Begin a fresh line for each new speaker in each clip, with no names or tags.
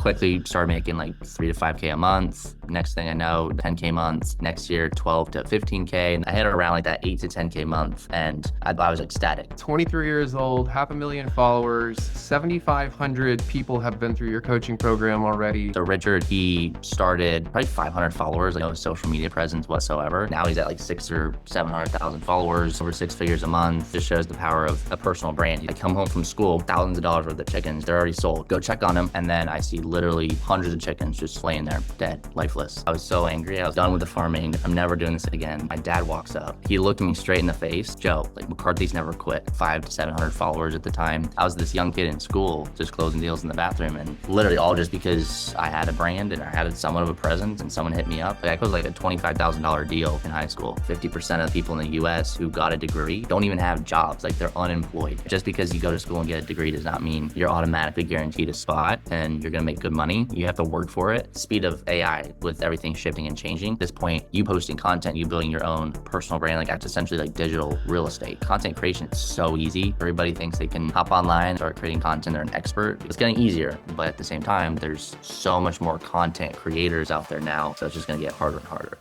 Quickly started making like 3 to 5K a month. Next thing I know, 10K months. Next year, 12 to 15K. And I hit around like that 8 to 10K month. And I was ecstatic.
23 years old, 500,000 followers, 7,500 people have been through your coaching program already.
So Richard, he started probably 500 followers, like no social media presence whatsoever. Now he's at like 6 or 700,000 followers, over 6 figures a month. Just shows the power of a personal brand. I come home from school, thousands of dollars worth of chickens, they're already sold. Go check on them. And then I see literally hundreds of chickens just laying there, dead, lifeless. I was so angry. I was done with the farming. I'm never doing this again. My dad walks up. He looked me straight in the face. Joe, like McCarthy's never quit. 5 to 700 followers at the time. I was this young kid in school, just closing deals in the bathroom, and literally all just because I had a brand and I had somewhat of a presence and someone hit me up. Like I closed like a $25,000 deal in high school. 50% of the people in the US who got a degree don't even have jobs. Like they're unemployed. Just because you go to school and get a degree does not mean you're automatically guaranteed a spot and you're gonna make good money. You have to work for it. Speed of AI with everything shifting and changing. At this point, you posting content, you building your own personal brand, like that's essentially like digital real estate. Content creation is so easy. Everybody thinks they can hop online, start creating content, they're an expert. It's getting easier, but at the same time, there's so much more content creators out there now, so it's just gonna get harder and harder.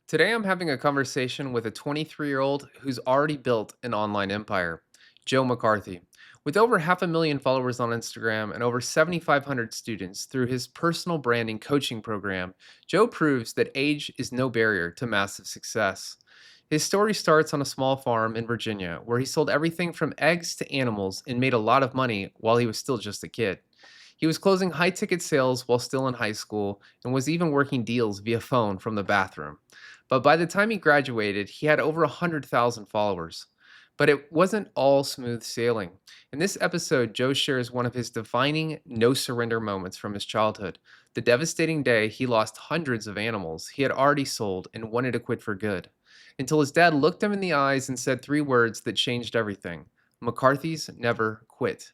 Today, I'm having a conversation with a 23-year-old who's already built an online empire, Joe McCarthy. With over 500,000 followers on Instagram and over 7,500 students through his personal branding coaching program, Joe proves that age is no barrier to massive success. His story starts on a small farm in Virginia where he sold everything from eggs to animals and made a lot of money while he was still just a kid. He was closing high ticket sales while still in high school and was even working deals via phone from the bathroom. But by the time he graduated, he had over 100,000 followers. But it wasn't all smooth sailing. In this episode, Joe shares one of his defining no surrender moments from his childhood. The devastating day he lost hundreds of animals he had already sold and wanted to quit for good. Until his dad looked him in the eyes and said three words that changed everything: McCarthy's never quit.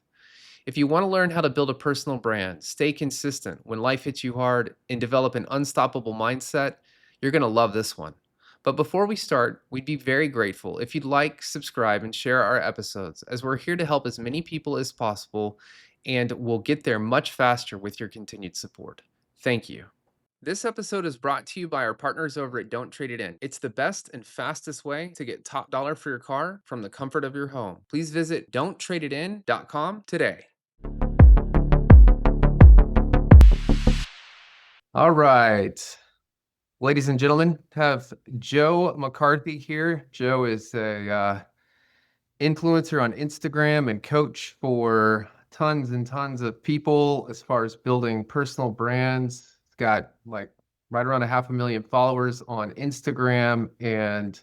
If you want to learn how to build a personal brand, stay consistent when life hits you hard, and develop an unstoppable mindset, you're going to love this one. But before we start, we'd be very grateful if you'd like, subscribe, and share our episodes, as we're here to help as many people as possible, and we'll get there much faster with your continued support. Thank you. This episode is brought to you by our partners over at Don't Trade It In. It's the best and fastest way to get top dollar for your car from the comfort of your home. Please visit don'ttradeitin.com today. All right. Ladies and gentlemen, have Joe McCarthy here. Joe is a influencer on Instagram and coach for tons and tons of people as far as building personal brands. He's got like right around 500,000 followers on Instagram, and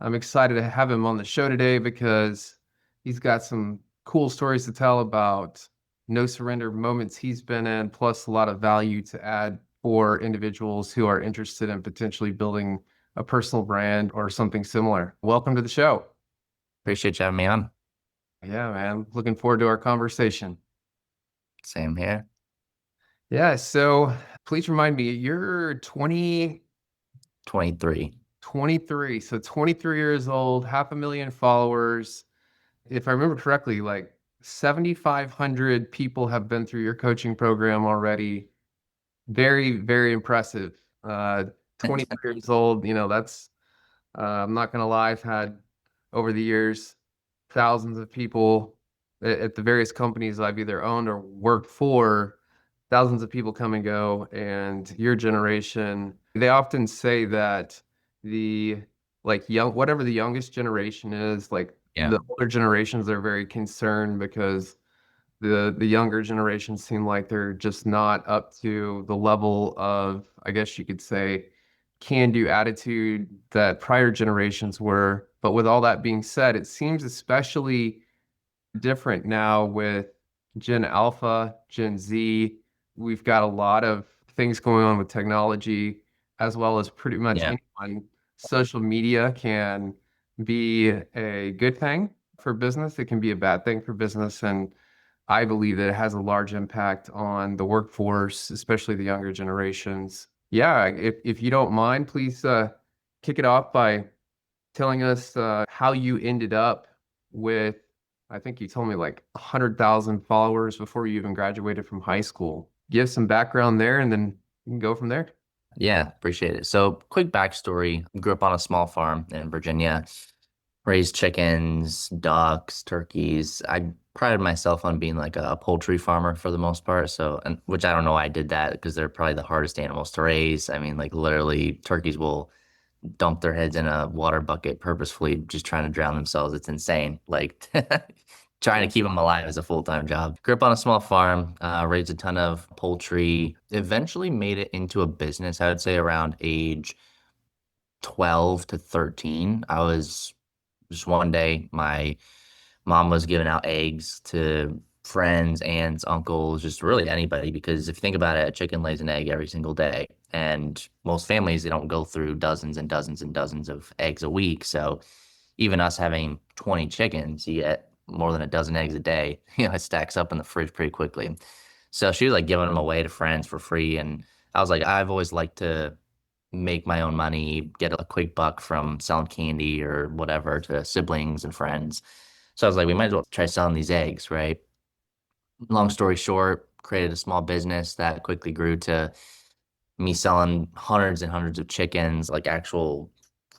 I'm excited to have him on the show today because he's got some cool stories to tell about no surrender moments he's been in, plus a lot of value to add for individuals who are interested in potentially building a personal brand or something similar. Welcome to the show.
Appreciate you having me on.
Yeah, man. Looking forward to our conversation.
Same here.
Yeah, so please remind me, you're
23.
23. So 23 years old, 500,000 followers. If I remember correctly, like 7,500 people have been through your coaching program already. Very, very impressive. 23 years old, that's, I'm not going to lie, I've had over the years thousands of people at the various companies I've either owned or worked for. Thousands of people come and go, and your generation, they often say that the whatever the youngest generation is, like
Yeah.
the older generations are very concerned because the younger generations seem like they're just not up to the level of, I guess you could say, can-do attitude that prior generations were. But with all that being said, it seems especially different now with Gen Alpha, Gen Z. We've got a lot of things going on with technology, as well as pretty much
Yeah.
anyone. Social media can be a good thing for business. It can be a bad thing for business. And I believe that it has a large impact on the workforce, especially the younger generations. Yeah, if you don't mind, please kick it off by telling us how you ended up with, I think you told me like 100,000 followers before you even graduated from high school. give some background there and then we can go from there.
Yeah, appreciate it. So, quick backstory. Grew up on a small farm in Virginia, raised chickens, ducks, turkeys. I prided myself on being like a poultry farmer for the most part. So, and which I don't know why I did that because they're probably the hardest animals to raise. I mean, like literally, turkeys will dump their heads in a water bucket purposefully, just trying to drown themselves. It's insane. Like trying to keep them alive is a full-time job. Grew up on a small farm, raised a ton of poultry, eventually made it into a business, I would say around age 12 to 13. I was just one day, my mom was giving out eggs to friends, aunts, uncles, just really anybody. Because if you think about it, a chicken lays an egg every single day. And most families, they don't go through dozens and dozens and dozens of eggs a week. So even us having 20 chickens, you get more than a dozen eggs a day. It stacks up in the fridge pretty quickly. So she was like giving them away to friends for free. And I was like, I've always liked to make my own money, get a quick buck from selling candy or whatever to siblings and friends. So I was like, we might as well try selling these eggs, right? Long story short, created a small business that quickly grew to me selling hundreds and hundreds of chickens, like actual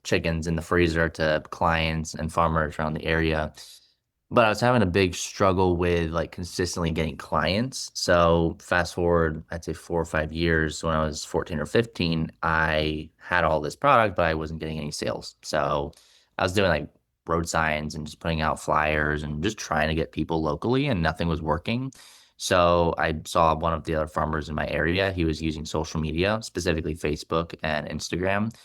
chickens in the freezer to clients and farmers around the area. But I was having a big struggle with like consistently getting clients. So fast forward, I'd say 4 or 5 years, when I was 14 or 15, I had all this product, but I wasn't getting any sales. So I was doing like road signs and just putting out flyers and just trying to get people locally, and nothing was working. So I saw one of the other farmers in my area. He was using social media, specifically Facebook and Instagram,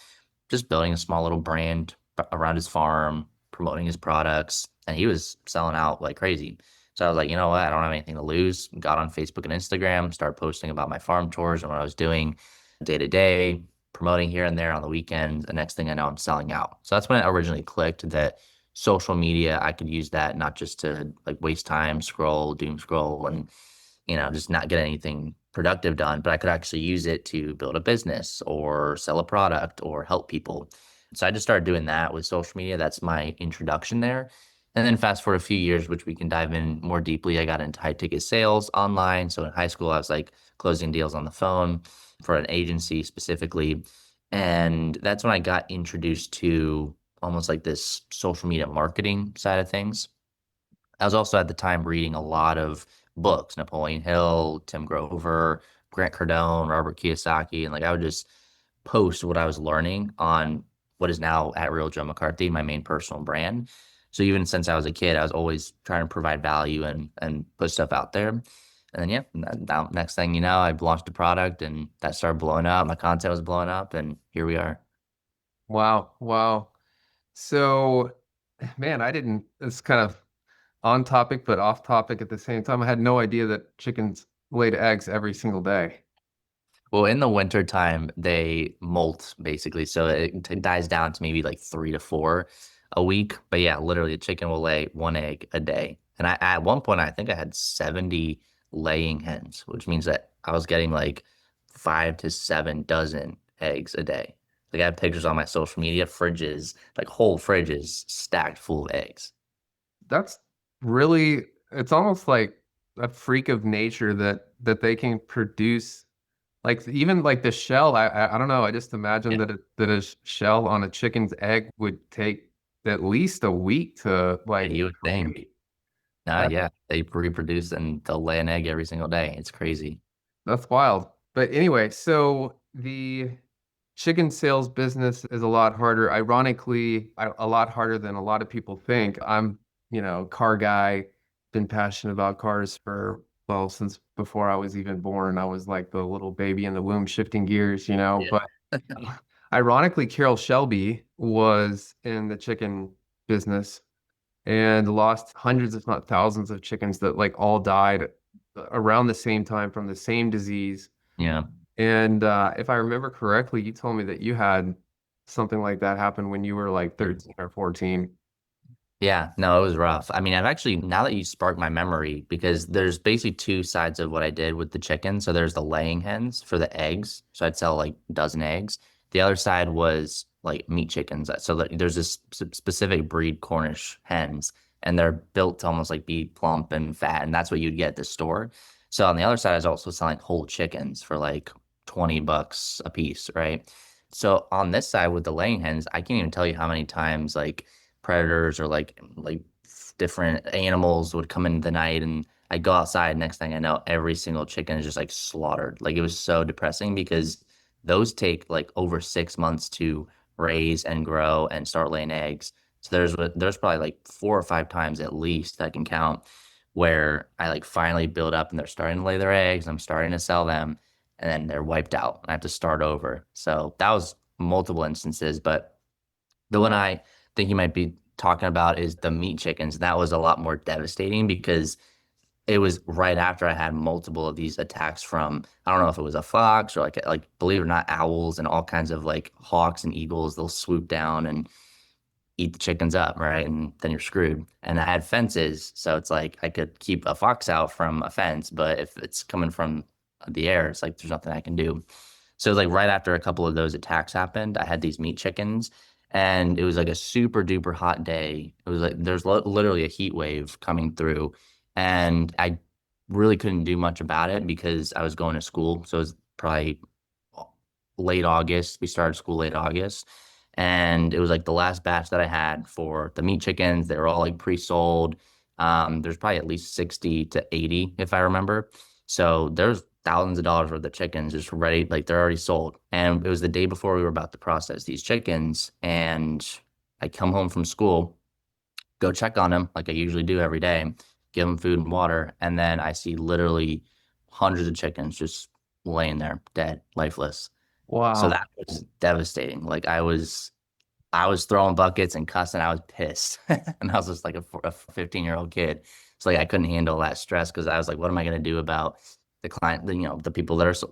just building a small little brand around his farm, promoting his products, and he was selling out like crazy. So I was like, you know what? I don't have anything to lose. Got on Facebook and Instagram, started posting about my farm tours and what I was doing day to day, promoting here and there on the weekends. The next thing I know, I'm selling out. So that's when it originally clicked that social media, I could use that not just to like waste time, scroll, doom scroll, and just not get anything productive done, but I could actually use it to build a business or sell a product or help people. So I just started doing that with social media. That's my introduction there. And then fast forward a few years, which we can dive in more deeply, I got into high ticket sales online. So in high school, I was like closing deals on the phone for an agency specifically. And that's when I got introduced to almost like this social media marketing side of things. I was also at the time reading a lot of books, Napoleon Hill, Tim Grover, Grant Cardone, Robert Kiyosaki, and like I would just post what I was learning on what is now at Real Joe McCarthy, my main personal brand. So even since I was a kid, I was always trying to provide value and put stuff out there. And then yeah, now next thing you know, I launched a product and that started blowing up. My content was blowing up, and here we are.
Wow. Wow. So, man, I didn't, it's kind of on topic, but off topic at the same time. I had no idea that chickens laid eggs every single day.
Well, in the winter time, they molt basically, so it dies down to maybe like 3 to 4 a week. But yeah, literally, a chicken will lay one egg a day. And I at one point, I think I had 70 laying hens, which means that I was getting like 5 to 7 dozen eggs a day. Like I have pictures on my social media, fridges, like whole fridges stacked full of eggs.
That's really, it's almost like a freak of nature that they can produce like even like the shell. I don't know. I just imagine
Yeah,
that a shell on a chicken's egg would take at least a week to like
you would think.
create. That
Yeah, they reproduce and they'll lay an egg every single day. It's crazy.
that's wild. But anyway, so the chicken sales business is a lot harder. Ironically, a lot harder than a lot of people think. I'm, car guy, been passionate about cars for, well, since before I was even born. I was like the little baby in the womb shifting gears,
Yeah.
But ironically, Carol Shelby was in the chicken business and lost hundreds, if not thousands, of chickens that like all died around the same time from the same disease.
Yeah.
And if I remember correctly, you told me that you had something like that happen when you were like 13 or 14.
Yeah, no, it was rough. I mean, I've actually, now that you sparked my memory, because there's basically two sides of what I did with the chicken. So there's the laying hens for the eggs. So I'd sell like a dozen eggs. The other side was like meat chickens. So there's this specific breed Cornish hens, and they're built to almost like be plump and fat. And that's what you'd get at the store. So on the other side, I was also selling whole chickens for like $20 a piece, right? So on this side with the laying hens, I can't even tell you how many times like predators or like different animals would come in the night and I go outside. Next thing I know, every single chicken is just like slaughtered. Like it was so depressing because those take like over 6 months to raise and grow and start laying eggs. So there's probably like 4 or 5 times at least I can count where I like finally build up and they're starting to lay their eggs. I'm starting to sell them, and then they're wiped out. And I have to start over. So that was multiple instances, but the one I think you might be talking about is the meat chickens. That was a lot more devastating because it was right after I had multiple of these attacks from I don't know if it was a fox or like believe it or not, owls and all kinds of like hawks and eagles. They'll swoop down and eat the chickens up, right? And then you're screwed. And I had fences, so it's like I could keep a fox out from a fence, but if it's coming from the air, it's like there's nothing I can do. So it was like right after a couple of those attacks happened, I had these meat chickens, and it was like a super duper hot day. It was like there's literally a heat wave coming through, and I really couldn't do much about it because I was going to school. So it was probably late August. We started school late August. And it was like the last batch that I had for the meat chickens. They were all like pre-sold. There's probably at least 60 to 80, if I remember. So there's thousands of dollars worth of chickens just ready, like they're already sold. And it was the day before we were about to process these chickens. And I come home from school, go check on them like I usually do every day, give them food and water. And then I see literally hundreds of chickens just laying there dead, lifeless. So
Wow.
that was devastating. Like I was throwing buckets and cussing. I was pissed. And I was just like a 15-year-old kid. It's like I couldn't handle that stress because I was like, what am I going to do about the client, the people that are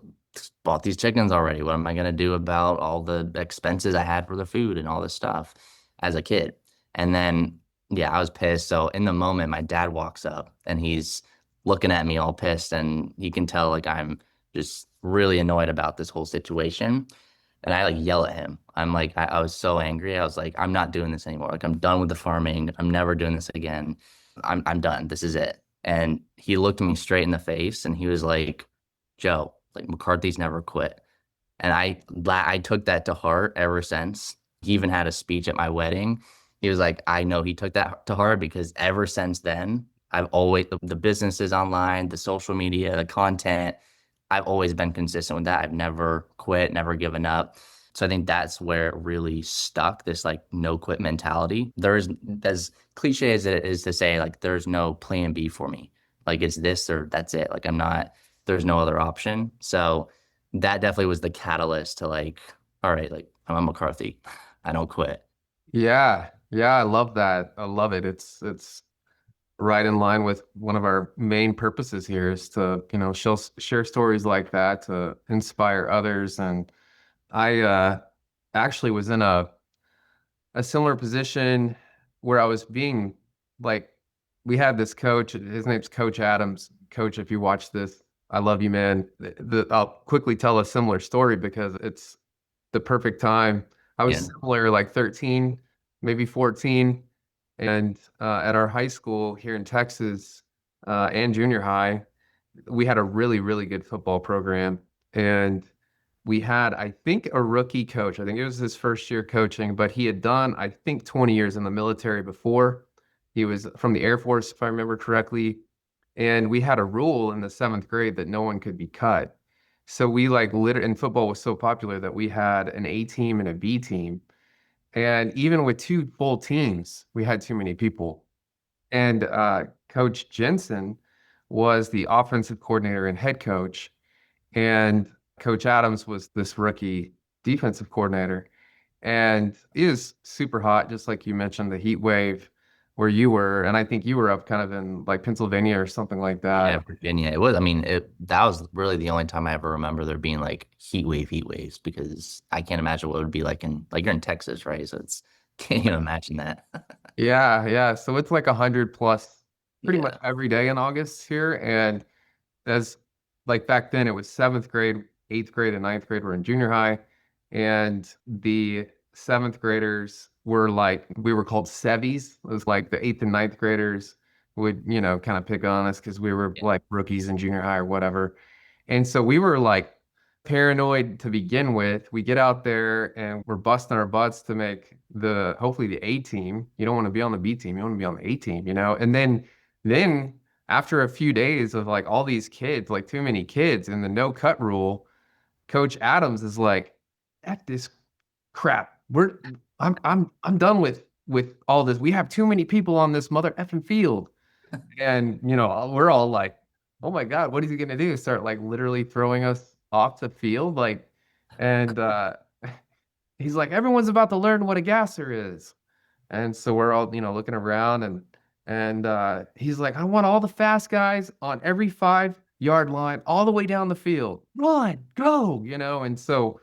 bought these chickens already? What am I going to do about all the expenses I had for the food and all this stuff as a kid? And then, yeah, I was pissed. So in the moment, my dad walks up and he's looking at me all pissed, and you can tell like I'm just really annoyed about this whole situation. And I like yell at him. I was so angry. I was like, I'm not doing this anymore. Like, I'm done with the farming. I'm never doing this again. I'm done. This is it. And he looked me straight in the face and he was like, Joe, like McCarthy's never quit. And I took that to heart ever since. He even had a speech at my wedding. He was like, I know he took that to heart because ever since then, I've always the businesses online, the social media, the content, I've always been consistent with that. I've never quit, never given up. So I think that's where it really stuck, this like no quit mentality. There is, as cliche as it is to say, like there's no plan B for me. Like it's this or that's it. Like I'm not, there's no other option. So that definitely was the catalyst to like, all right, like I'm a McCarthy. I don't quit.
Yeah. Yeah, I love that. I love it. It's right in line with one of our main purposes here is to, share stories like that to inspire others. And I actually was in a similar position where I was being like, we had this coach, his name's Coach Adams. Coach, if you watch this, I love you, man. I'll quickly tell a similar story because it's the perfect time. I was
Yeah.
similar, like 13, maybe 14. And at our high school here in Texas and junior high, we had a really, really good football program. And we had, I think, a rookie coach. I think it was his first year coaching, but he had done, I think, 20 years in the military before. He was from the Air Force, if I remember correctly. And we had a rule in the seventh grade that no one could be cut. So we like literally, and football was so popular that we had an A team and a B team. And even with two full teams, we had too many people. And Coach Jensen was the offensive coordinator and head coach. And Coach Adams was this rookie defensive coordinator. And it was super hot, just like you mentioned, the heat wave where you were. And I think you were up kind of in like Pennsylvania or something like
Yeah,
that.
Virginia. It was, I mean, that was really the only time I ever remember there being like heat waves because I can't imagine what it would be like like you're in Texas, right? So it's can't even imagine that.
Yeah, yeah. So it's like 100 plus pretty much
Yeah.
every day in August here. And as like back then, it was seventh grade, eighth grade, and ninth grade were in junior high. And the seventh graders were like, we were called sevies. It was like the eighth and ninth graders
would, kind of pick on us because we were like rookies in junior high or whatever. And so we were like paranoid to begin with. We get out there and we're busting our butts to make hopefully the A team. You don't want to be on the B team, you want to be on the A team, And then after a few days of like all these kids, like too many kids and the no cut rule, Coach Adams is like, at this crap. I'm done with all this. We have too many people on this mother effing field. And we're all like, oh my God, what is he gonna do? Start like literally throwing us off the field? Like, and he's like, everyone's about to learn what a gasser is. And so we're all, looking around and he's like, I want all the fast guys on every 5 yard line, all the way down the field. Run, go, and so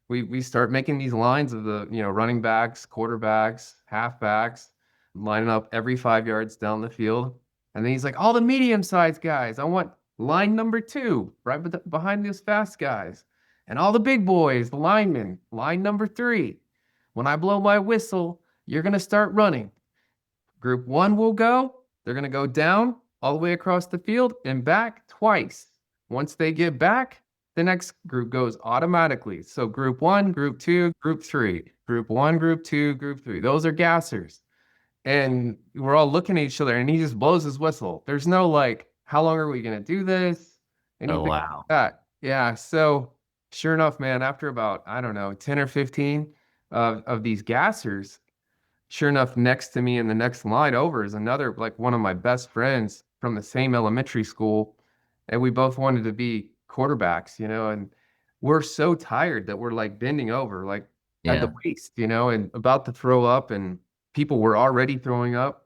we start making these lines of the, running backs, quarterbacks, halfbacks, lining up every 5 yards down the field. And then he's like, all the medium-sized guys, I want line number 2, right behind those fast guys. And all the big boys, the linemen, line number 3. When I blow my whistle, you're going to start running. Group 1 will go. They're going to go down all the way across the field and back twice. Once they get back, the next group goes automatically. So group 1, group 2, group 3. Group 1, group 2, group 3. Those are gassers. And we're all looking at each other and he just blows his whistle. There's no like, how long are we going to do this?
Oh,
Anything like
wow.
that. Yeah. So sure enough, man, after about, I don't know, 10 or 15 of these gassers, sure enough, next to me in the next line over is another, like one of my best friends from the same elementary school. And we both wanted to be quarterbacks, and we're so tired that we're like bending over, like at the
Yeah.
waist, and about to throw up, and people were already throwing up.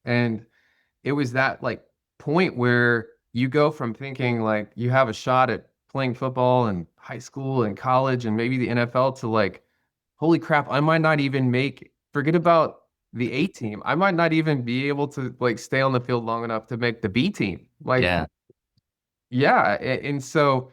And it was that like point where you go from thinking like you have a shot at playing football in high school and college and maybe the NFL to like, holy crap, I might not even forget about the A team. I might not even be able to like stay on the field long enough to make the B team. Like,
Yeah.
yeah. And so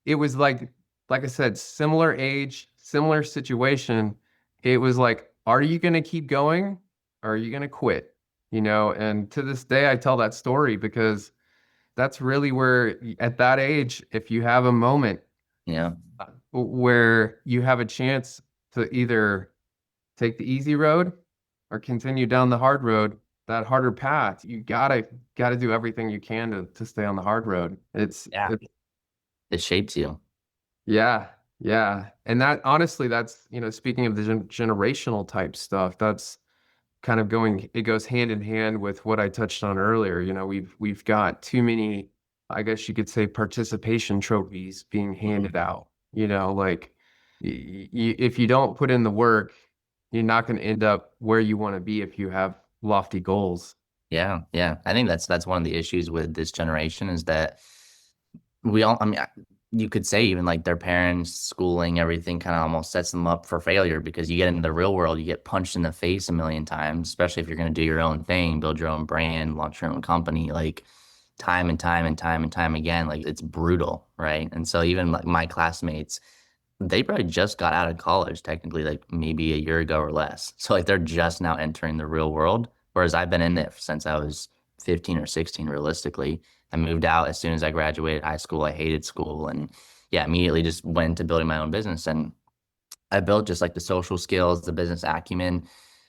it was like I said, similar age, similar situation. It was like, are you going to keep going? Or are you going to quit? And to this day, I tell that story because that's really where, at that age, if you have a moment
Yeah.
where you have a chance to either take the easy road or continue down the hard road, that harder path, you gotta do everything you can to stay on the hard road.
Yeah. It shapes you.
Yeah, yeah. And that honestly, that's, speaking of the generational type stuff, that's kind of it goes hand in hand with what I touched on earlier. We've got too many, I guess you could say, participation trophies being handed out. Like if you don't put in the work, you're not going to end up where you want to be if you have lofty goals.
Yeah, yeah. I think that's one of the issues with this generation is that we all, I mean, you could say even like their parents, schooling, everything kind of almost sets them up for failure because you get into the real world, you get punched in the face a million times, especially if you're going to do your own thing, build your own brand, launch your own company, like time and time and time and time again, like it's brutal, right? And so even like my classmates, they probably just got out of college, technically, like maybe a year ago or less. So like they're just now entering the real world, whereas I've been in it since I was 15 or 16, realistically. I moved out as soon as I graduated high school. I hated school and yeah, immediately just went into building my own business. And I built just like the social skills, the business acumen,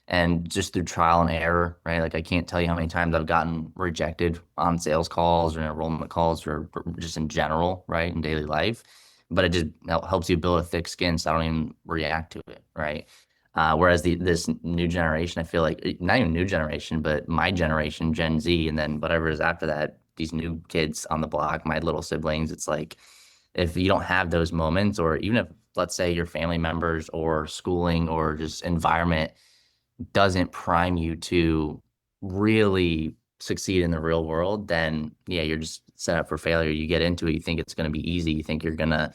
and just through trial and error, right? Like I can't tell you how many times I've gotten rejected on sales calls or enrollment calls or just in general, right, in daily life. But it just helps you build a thick skin so I don't even react to it, right? Whereas this new generation, I feel like not even new generation, but my generation, Gen Z, and then whatever is after that, these new kids on the block, my little siblings, it's like if you don't have those moments, or even if let's say your family members or schooling or just environment doesn't prime you to really succeed in the real world, then yeah, you're just set up for failure. You get into it, you think it's going to be easy, you think you're going to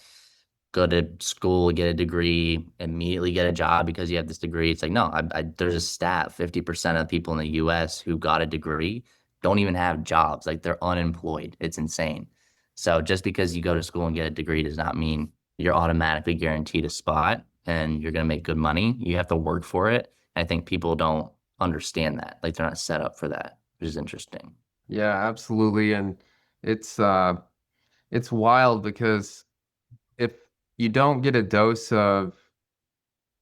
go to school, get a degree, immediately get a job because you have this degree. It's like, no, there's a stat, 50% of the people in the US who got a degree don't even have jobs. Like they're unemployed. It's insane. So just because you go to school and get a degree does not mean you're automatically guaranteed a spot and you're going to make good money. You have to work for it. I think people don't understand that. Like they're not set up for that. which is interesting.
Yeah, absolutely. And it's uh it's wild because if you don't get a dose of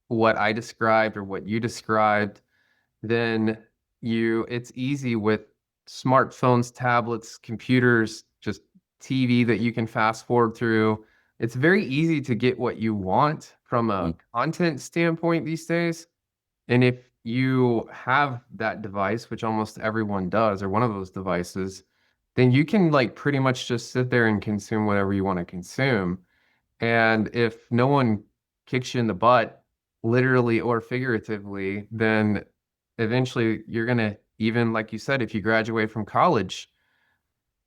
what I described or what you described, then it's easy with smartphones, tablets, computers, just TV that you can fast forward through. It's very easy to get what you want from a
Mm.
content standpoint these days. And if you have that device, which almost everyone does, or one of those devices, then you can like pretty much just sit there and consume whatever you want to consume. And if no one kicks you in the butt, literally or figuratively, then eventually you're gonna, even like you said, if you graduate from college,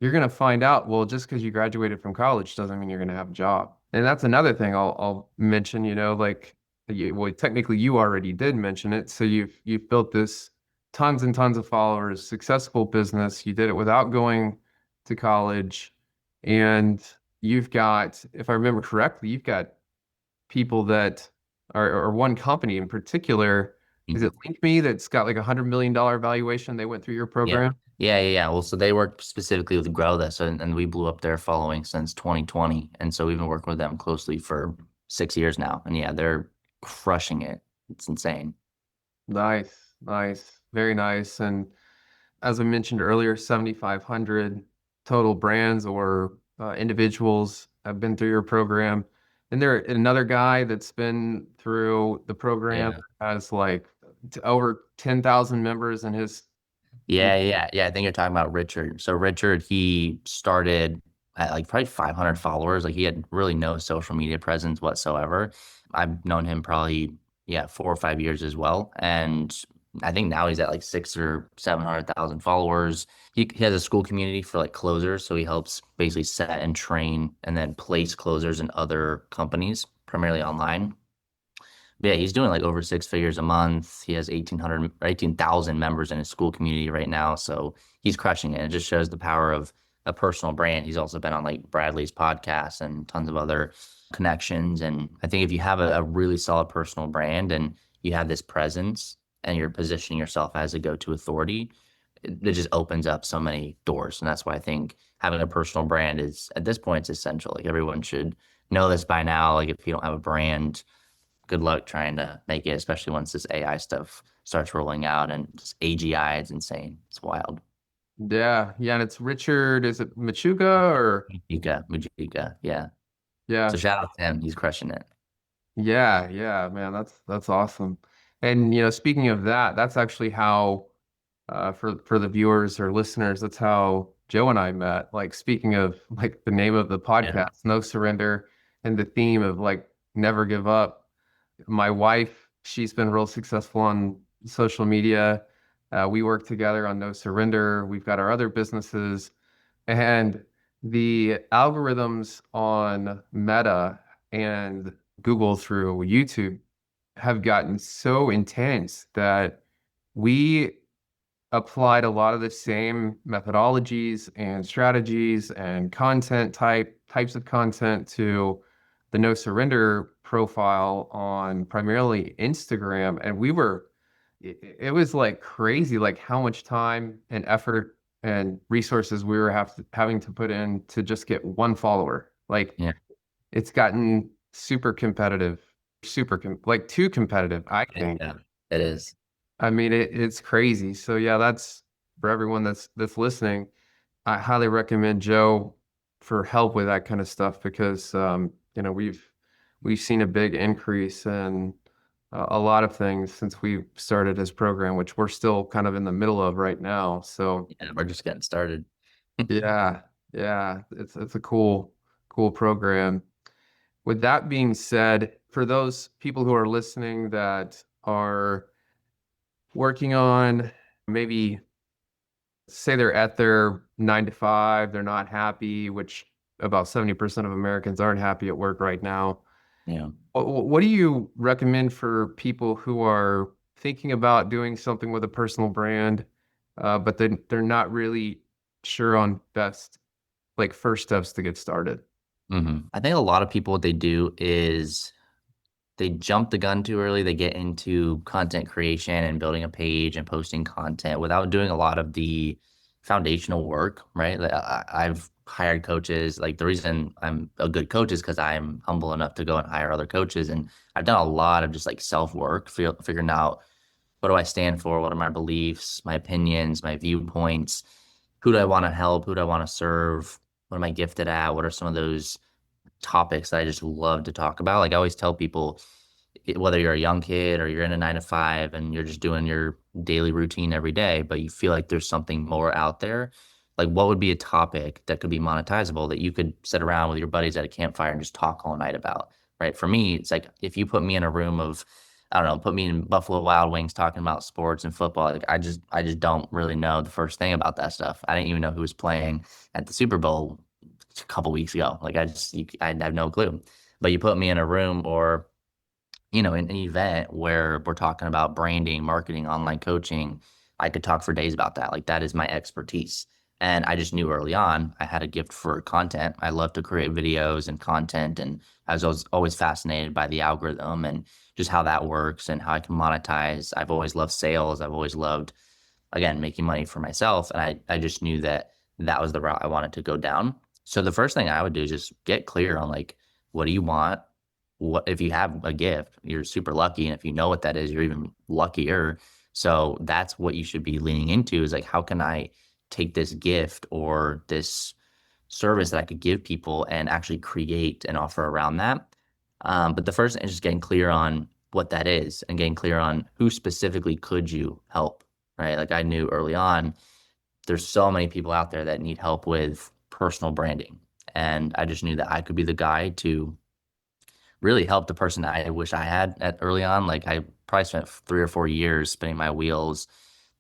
you're gonna find out, well, just because you graduated from college doesn't mean you're gonna have a job. And that's another thing I'll mention, like well, technically you already did mention it. So you've built this tons and tons of followers, successful business. You did it without going to college. And you've got, if I remember correctly, you've got people that are, or one company in particular, is it
Mhm.
LinkMe that's got like $100 million valuation? They went through your
Yeah.
program.
Yeah. Well, so they work specifically with Grow This, and we blew up their following since 2020. And so we've been working with them closely for 6 years now. And yeah, they're crushing it. It's insane.
Nice, nice, very nice. And as I mentioned earlier, 7,500 total brands or individuals have been through your program. And there another guy that's been through the program
Yeah.
has like over 10,000 members in his.
Yeah. I think you're talking about Richard. So Richard, he started at like probably 500 followers. Like he had really no social media presence whatsoever. I've known him probably, yeah, 4 or 5 years as well. And I think now he's at like 6 or 700,000 followers. He has a school community for like closers. So he helps basically set and train and then place closers in other companies, primarily online. Yeah, he's doing like over 6 figures a month. He has 18,000 members in his school community right now. So he's crushing it. It just shows the power of a personal brand. He's also been on like Bradley's podcast and tons of other connections. And I think if you have a really solid personal brand and you have this presence and you're positioning yourself as a go-to authority, it just opens up so many doors. And that's why I think having a personal brand is at this point, it's essential. Like everyone should know this by now. Like if you don't have a brand, good luck trying to make it, especially once this AI stuff starts rolling out and just AGI is insane. It's wild.
Yeah, yeah, and it's Richard, is it Machuga or
Mujika. Yeah.
yeah,
So shout out to him. He's crushing it.
yeah, yeah, man, that's awesome. And speaking of that, that's actually how for the viewers or listeners, that's how Joe and I met. Like speaking of like the name of the
Yeah.
podcast, No Surrender, and the theme of like never give up. My wife, she's been real successful on social media. We work together on No Surrender. We've got our other businesses, and the algorithms on Meta and Google through YouTube have gotten so intense that we applied a lot of the same methodologies and strategies and types of content to the No Surrender profile on primarily Instagram. And it was like crazy, like how much time and effort and resources we were having to put in to just get one follower. Like
Yeah.
it's gotten super competitive, like too competitive, I think.
Yeah. It is.
I mean, it's crazy. So yeah, that's for everyone that's listening. I highly recommend Joe for help with that kind of stuff because we've seen a big increase in a lot of things since we started his program, which we're still kind of in the middle of right now. So
Yeah. We're just getting started.
yeah, yeah, it's a cool program. With that being said, for those people who are listening that are working on maybe say they're at their 9 to 5, they're not happy, which about 70% of Americans aren't happy at work right now.
Yeah.
What do you recommend for people who are thinking about doing something with a personal brand, but they're not really sure on best, like first steps to get started?
I think a lot of people, what they do is they jump the gun too early. They get into content creation and building a page and posting content without doing a lot of the foundational work, right? Like, I've hired coaches. Like the reason I'm a good coach is because I'm humble enough to go and hire other coaches. And I've done a lot of just like self work, figuring out what do I stand for? What are my beliefs, my opinions, my viewpoints? Who do I want to help? Who do I want to serve? What am I gifted at? What are some of those topics that I just love to talk about? Like I always tell people, whether you're a young kid or you're in a 9 to 5 and you're just doing your daily routine every day, but you feel like there's something more out there, like what would be a topic that could be monetizable that you could sit around with your buddies at a campfire and just talk all night about, right? For me, it's like if you put me in a room of, I don't know, put me in Buffalo Wild Wings talking about sports and football, like I just don't really know the first thing about that stuff. I didn't even know who was playing at the Super Bowl a couple weeks ago. Like I have no clue. But you put me in a room or in an event where we're talking about branding, marketing, online coaching, I could talk for days about that. Like that is my expertise. And I just knew early on I had a gift for content. I love to create videos and content. And I was always fascinated by the algorithm and just how that works and how I can monetize. I've always loved sales. I've always loved, again, making money for myself. And I just knew that that was the route I wanted to go down. So the first thing I would do is just get clear on like, what do you want? What if you have a gift, you're super lucky. And if you know what that is, you're even luckier. So that's what you should be leaning into is like, how can I take this gift or this service that I could give people and actually create an offer around that? But the first thing is just getting clear on what that is and getting clear on who specifically could you help, right? Like I knew early on, there's so many people out there that need help with personal branding. And I just knew that I could be the guy to really helped the person that I wish I had at early on. Like I probably spent 3 or 4 years spinning my wheels,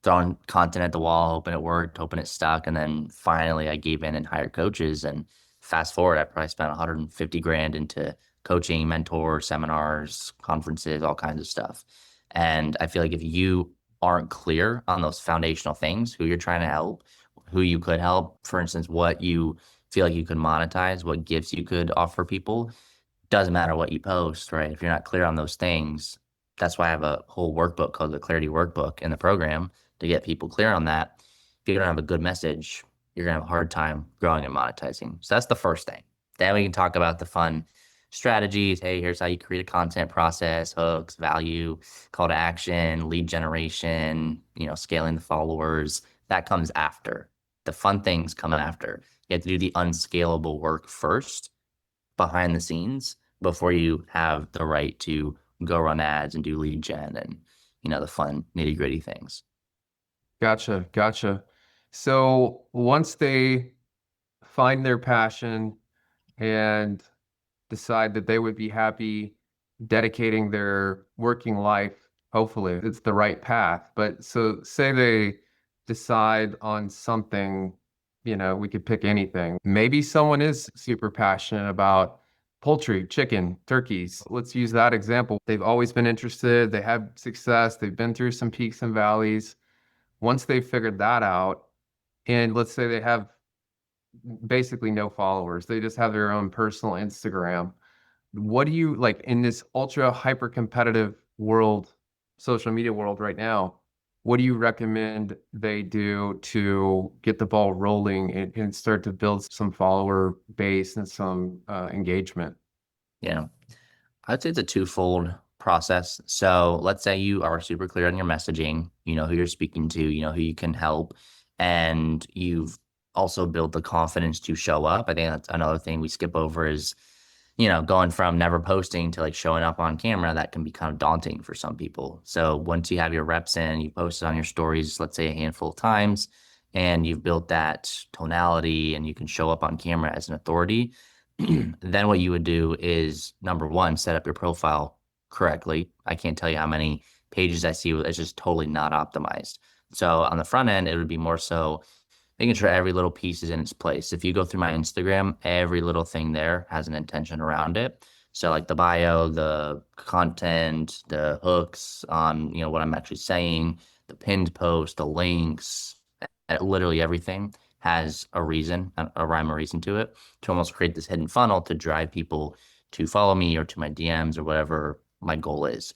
throwing content at the wall, hoping it worked, hoping it stuck. And then finally I gave in and hired coaches. And fast forward, I probably spent 150 grand into coaching, mentors, seminars, conferences, all kinds of stuff. And I feel like if you aren't clear on those foundational things, who you're trying to help, who you could help, for instance, what you feel like you could monetize, what gifts you could offer people, doesn't matter what you post, right? If you're not clear on those things, that's why I have a whole workbook called the Clarity Workbook in the program to get people clear on that. If you don't have a good message, you're gonna have a hard time growing and monetizing. So that's the first thing. Then we can talk about the fun strategies. Hey, here's how you create a content process, hooks, value, call to action, lead generation, scaling the followers. That comes after. The fun things come after. You have to do the unscalable work first behind the scenes before you have the right to go run ads and do lead gen and the fun nitty gritty things.
Gotcha, gotcha. So once they find their passion and decide that they would be happy dedicating their working life, hopefully it's the right path. But so say they decide on something, we could pick anything. Maybe someone is super passionate about poultry, chicken, turkeys. Let's use that example. They've always been interested, they have success, they've been through some peaks and valleys. Once they've figured that out, and let's say they have basically no followers, they just have their own personal Instagram. What do you like in this ultra hyper competitive world, social media world right now? What do you recommend they do to get the ball rolling and start to build some follower base and some engagement?
Yeah. I'd say it's a twofold process. So let's say you are super clear on your messaging, you know who you're speaking to, you know who you can help, and you've also built the confidence to show up. I think that's another thing we skip over is, going from never posting to like showing up on camera. That can be kind of daunting for some people. So once you have your reps in, you posted on your stories, let's say a handful of times, and you've built that tonality and you can show up on camera as an authority, then what you would do is number one, set up your profile correctly. I can't tell you how many pages I see that's just totally not optimized. So on the front end, it would be more so making sure every little piece is in its place. If you go through my Instagram, every little thing there has an intention around it. So like the bio, the content, the hooks on, what I'm actually saying, the pinned post, the links, literally everything has a reason, a rhyme or reason to it, to almost create this hidden funnel to drive people to follow me or to my DMs or whatever my goal is.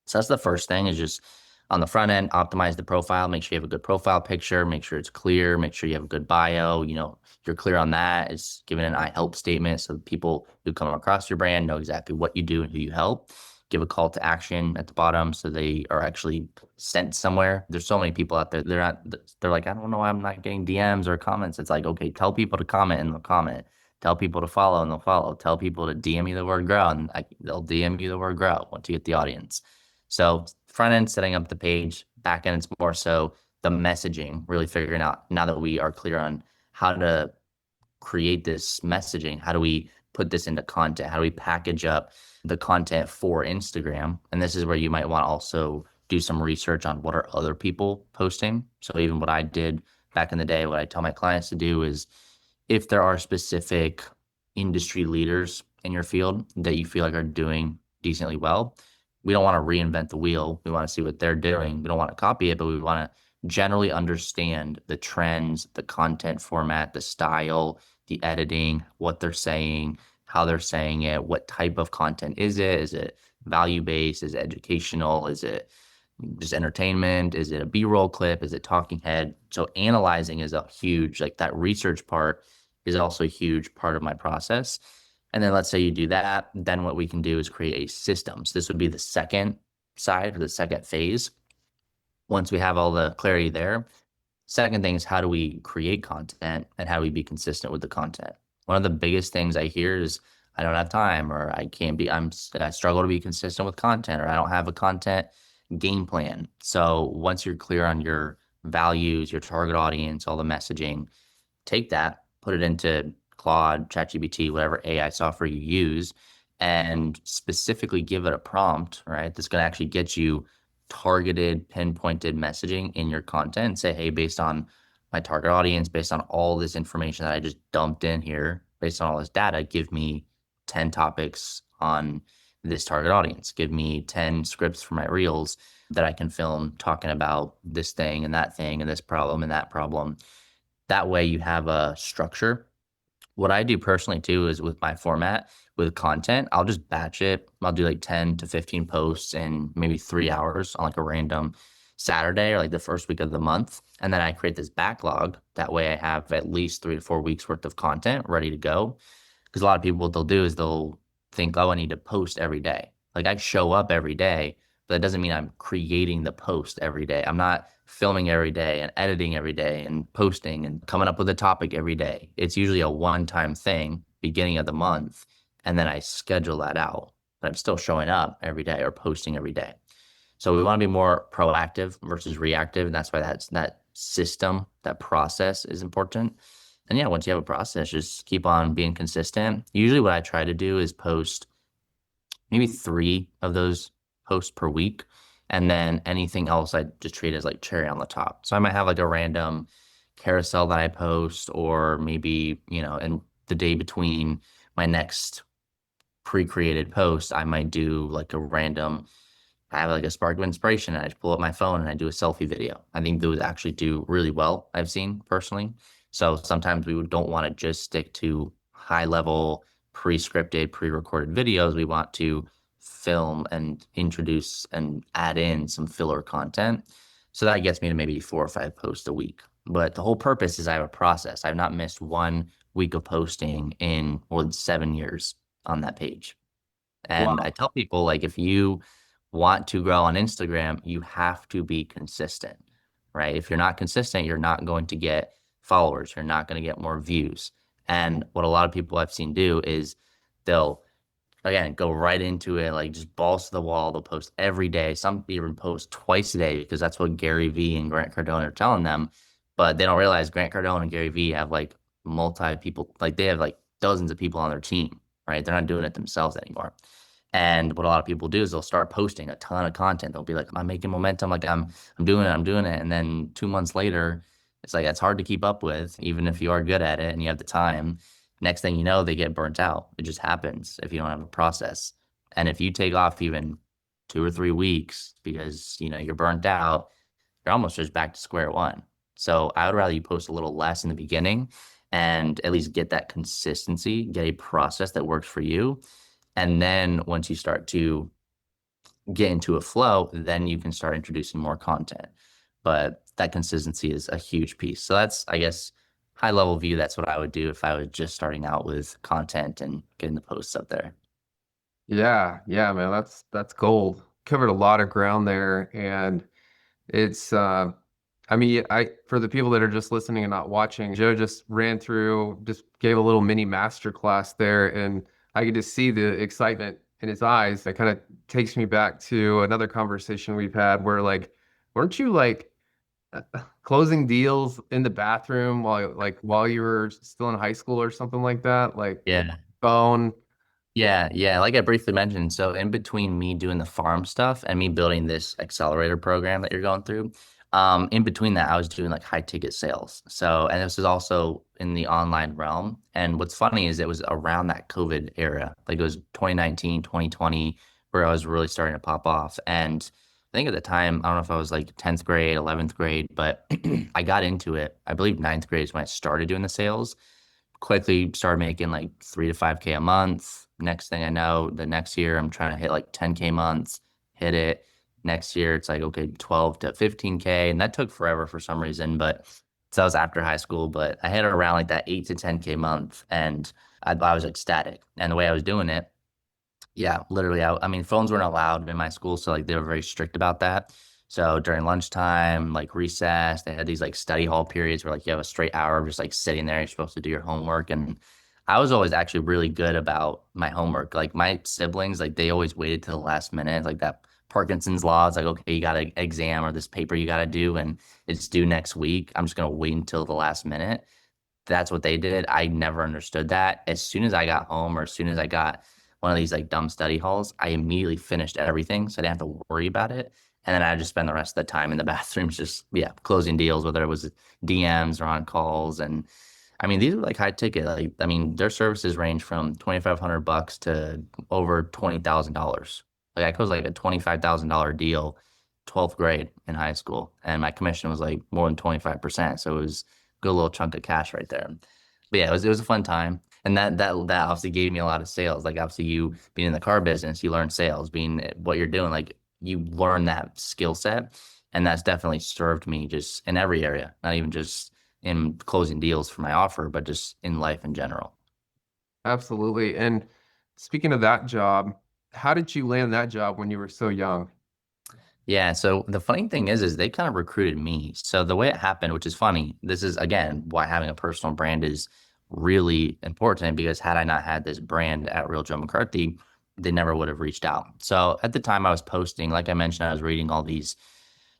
So that's the first thing, is just on the front end, optimize the profile, make sure you have a good profile picture, make sure it's clear, make sure you have a good bio, you're clear on that. It's giving an I help statement so people who come across your brand know exactly what you do and who you help. Give a call to action at the bottom so they are actually sent somewhere. There's so many people out there. They're like, I don't know why I'm not getting DMs or comments. It's like, okay, tell people to comment and they'll comment. Tell people to follow and they'll follow. Tell people to DM you the word grow and they'll DM you the word grow once you get the audience. So front end, setting up the page. Back end, it's more so the messaging, really figuring out, now that we are clear on how to create this messaging, how do we put this into content? How do we package up the content for Instagram? And this is where you might want to also do some research on what are other people posting. So even what I did back in the day, what I tell my clients to do is, if there are specific industry leaders in your field that you feel like are doing decently well, we don't want to reinvent the wheel. We want to see what they're doing. We don't want to copy it, but we want to generally understand the trends, the content format, the style, the editing, what they're saying, how they're saying it, what type of content is it? Is it value-based? Is it educational? Is it just entertainment? Is it a B-roll clip? Is it talking head? So analyzing is a huge, like that research part is also a huge part of my process. And then let's say you do that, then what we can do is create a system. So this would be the second side, or the second phase. Once we have all the clarity there, second thing is, how do we create content and how do we be consistent with the content? One of the biggest things I hear is, I don't have time, or I struggle to be consistent with content, or I don't have a content game plan. So once you're clear on your values, your target audience, all the messaging, take that, put it into Claude, ChatGPT, whatever AI software you use, and specifically give it a prompt, right? That's going to actually get you targeted, pinpointed messaging in your content, and say, hey, based on my target audience, based on all this information that I just dumped in here, based on all this data, give me 10 topics on this target audience. Give me 10 scripts for my reels that I can film talking about this thing and this problem and that problem. That way you have a structure. What I do personally too is, with my format, with content, I'll just batch it. I'll do like 10 to 15 posts in maybe 3 hours on like a random Saturday or like the first week of the month. And then I create this backlog. That way I have at least 3 to 4 weeks worth of content ready to go. Because a lot of people, what they'll do is they'll think, oh, I need to post every day. Like, I show up every day, but that doesn't mean I'm creating the post every day. I'm not filming every day and editing every day and posting and coming up with a topic every day. It's usually a one-time thing, beginning of the month, and then I schedule that out. But I'm still showing up every day or posting every day. So we want to be more proactive versus reactive, and that's why that system, that process is important. And yeah, once you have a process, just keep on being consistent. Usually what I try to do is post maybe 3 of those posts per week. And then anything else I just treat as like cherry on the top. So I might have like a random carousel that I post, or maybe, in the day between my next pre-created post, I might do like I have like a spark of inspiration, and I just pull up my phone and I do a selfie video. I think those actually do really well, I've seen personally. So sometimes we don't want to just stick to high level, pre-scripted, pre-recorded videos. We want to film and introduce and add in some filler content. So that gets me to maybe 4 or 5 posts a week. But the whole purpose is I have a process. I've not missed 1 week of posting in more than 7 years on that page. And
Wow.
I tell people, like, if you want to grow on Instagram, you have to be consistent, right? If you're not consistent, you're not going to get followers. You're not going to get more views. And what a lot of people I've seen do is they'll, again, go right into it, like just balls to the wall. They'll post every day. Some even post twice a day because that's what Gary Vee and Grant Cardone are telling them. But they don't realize Grant Cardone and Gary Vee have like multi-people, like they have like dozens of people on their team, right? They're not doing it themselves anymore. And what a lot of people do is they'll start posting a ton of content. They'll be like, I'm making momentum, like I'm doing it. And then 2 months later, it's like, it's hard to keep up with, even if you are good at it and you have the time. Next thing you know, they get burnt out. It just happens if you don't have a process. And if you take off even 2 or 3 weeks because, you're burnt out, you're almost just back to square one. So I would rather you post a little less in the beginning and at least get that consistency, get a process that works for you. And then once you start to get into a flow, then you can start introducing more content. But that consistency is a huge piece. So that's, I guess, high level view. That's what I would do if I was just starting out with content and getting the posts up there.
Yeah, yeah, man, that's gold. Covered a lot of ground there, and it's I mean, I for the people that are just listening and not watching, Joe just ran through, just gave a little mini master class there, and I could just see the excitement in his eyes. That kind of takes me back to another conversation we've had where like, weren't you like closing deals in the bathroom while you were still in high school or something like that? Like
Yeah.
phone.
Yeah, yeah. Like I briefly mentioned, so in between me doing the farm stuff and me building this accelerator program that you're going through, in between that, I was doing like high ticket sales. So, and this is also in the online realm. And what's funny is it was around that COVID era, like it was 2019, 2020, where I was really starting to pop off. And I think at the time, I don't know if I was like 10th grade, 11th grade, but I got into it. I believe ninth grade is when I started doing the sales, quickly started making like 3 to 5K a month. Next thing I know, the next year I'm trying to hit like 10K months, hit it. Next year it's like, okay, 12 to 15K. And that took forever for some reason, but so that was after high school, but I hit around like that 8 to 10K month and I was ecstatic. And the way I was doing it, yeah, literally. I mean, phones weren't allowed in my school, so like they were very strict about that. So during lunchtime, like recess, they had these like study hall periods where like you have a straight hour of just like sitting there. You're supposed to do your homework, and I was always actually really good about my homework. Like my siblings, like they always waited to the last minute. Like that Parkinson's law is like, okay, you got an exam or this paper you got to do, and it's due next week. I'm just gonna wait until the last minute. That's what they did. I never understood that. As soon as I got home or as soon as I got one of these like dumb study halls, I immediately finished everything. So I didn't have to worry about it. And then I just spend the rest of the time in the bathrooms, just, yeah, closing deals, whether it was DMs or on calls. And I mean, these are like high ticket. Like, I mean, their services range from 2,500 bucks to over $20,000. Like I closed like a $25,000 deal, 12th grade in high school. And my commission was like more than 25%. So it was good little chunk of cash right there. But yeah, it was a fun time. And that obviously gave me a lot of sales. Like obviously you being in the car business, you learn sales, being what you're doing, like you learn that skill set. And that's definitely served me just in every area, not even just in closing deals for my offer, but just in life in general.
Absolutely. And speaking of that job, how did you land that job when you were so young?
Yeah, so the funny thing is they kind of recruited me. So the way it happened, which is funny, this is again why having a personal brand is really important because had I not had this brand at Real Joe McCarthy, they never would have reached out. So at the time I was posting, like I mentioned, I was reading all these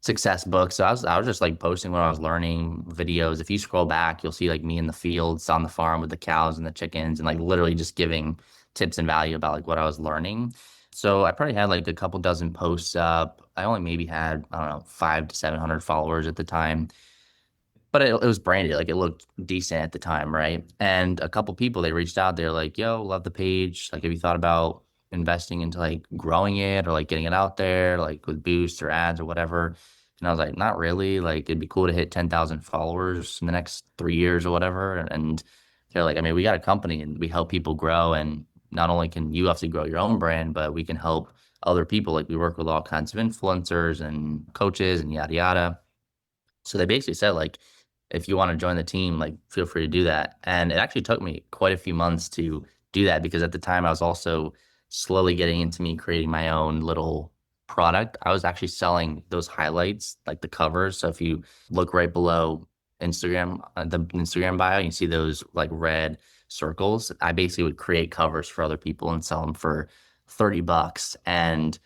success books. So I was just like posting what I was learning, videos. If you scroll back, you'll see like me in the fields on the farm with the cows and the chickens and like literally just giving tips and value about like what I was learning. So I probably had like a couple dozen posts up. I only maybe had, I don't know, 500 to 700 followers at the time, but it was branded, like it looked decent at the time, right? And a couple people they reached out, they're like, "Yo, love the page. Like, have you thought about investing into like growing it or like getting it out there, like with boosts or ads or whatever?" And I was like, "Not really. Like, it'd be cool to hit 10,000 followers in the next 3 years or whatever." And they're like, "I mean, we got a company and we help people grow, and not only can you obviously grow your own brand, but we can help other people. Like, we work with all kinds of influencers and coaches and yada yada." So they basically said like, if you want to join the team, like feel free to do that. And it actually took me quite a few months to do that because at the time I was also slowly getting into me creating my own little product. I was actually selling those highlights, like the covers. So if you look right below Instagram, the Instagram bio, you see those like red circles. I basically would create covers for other people and sell them for 30 bucks. And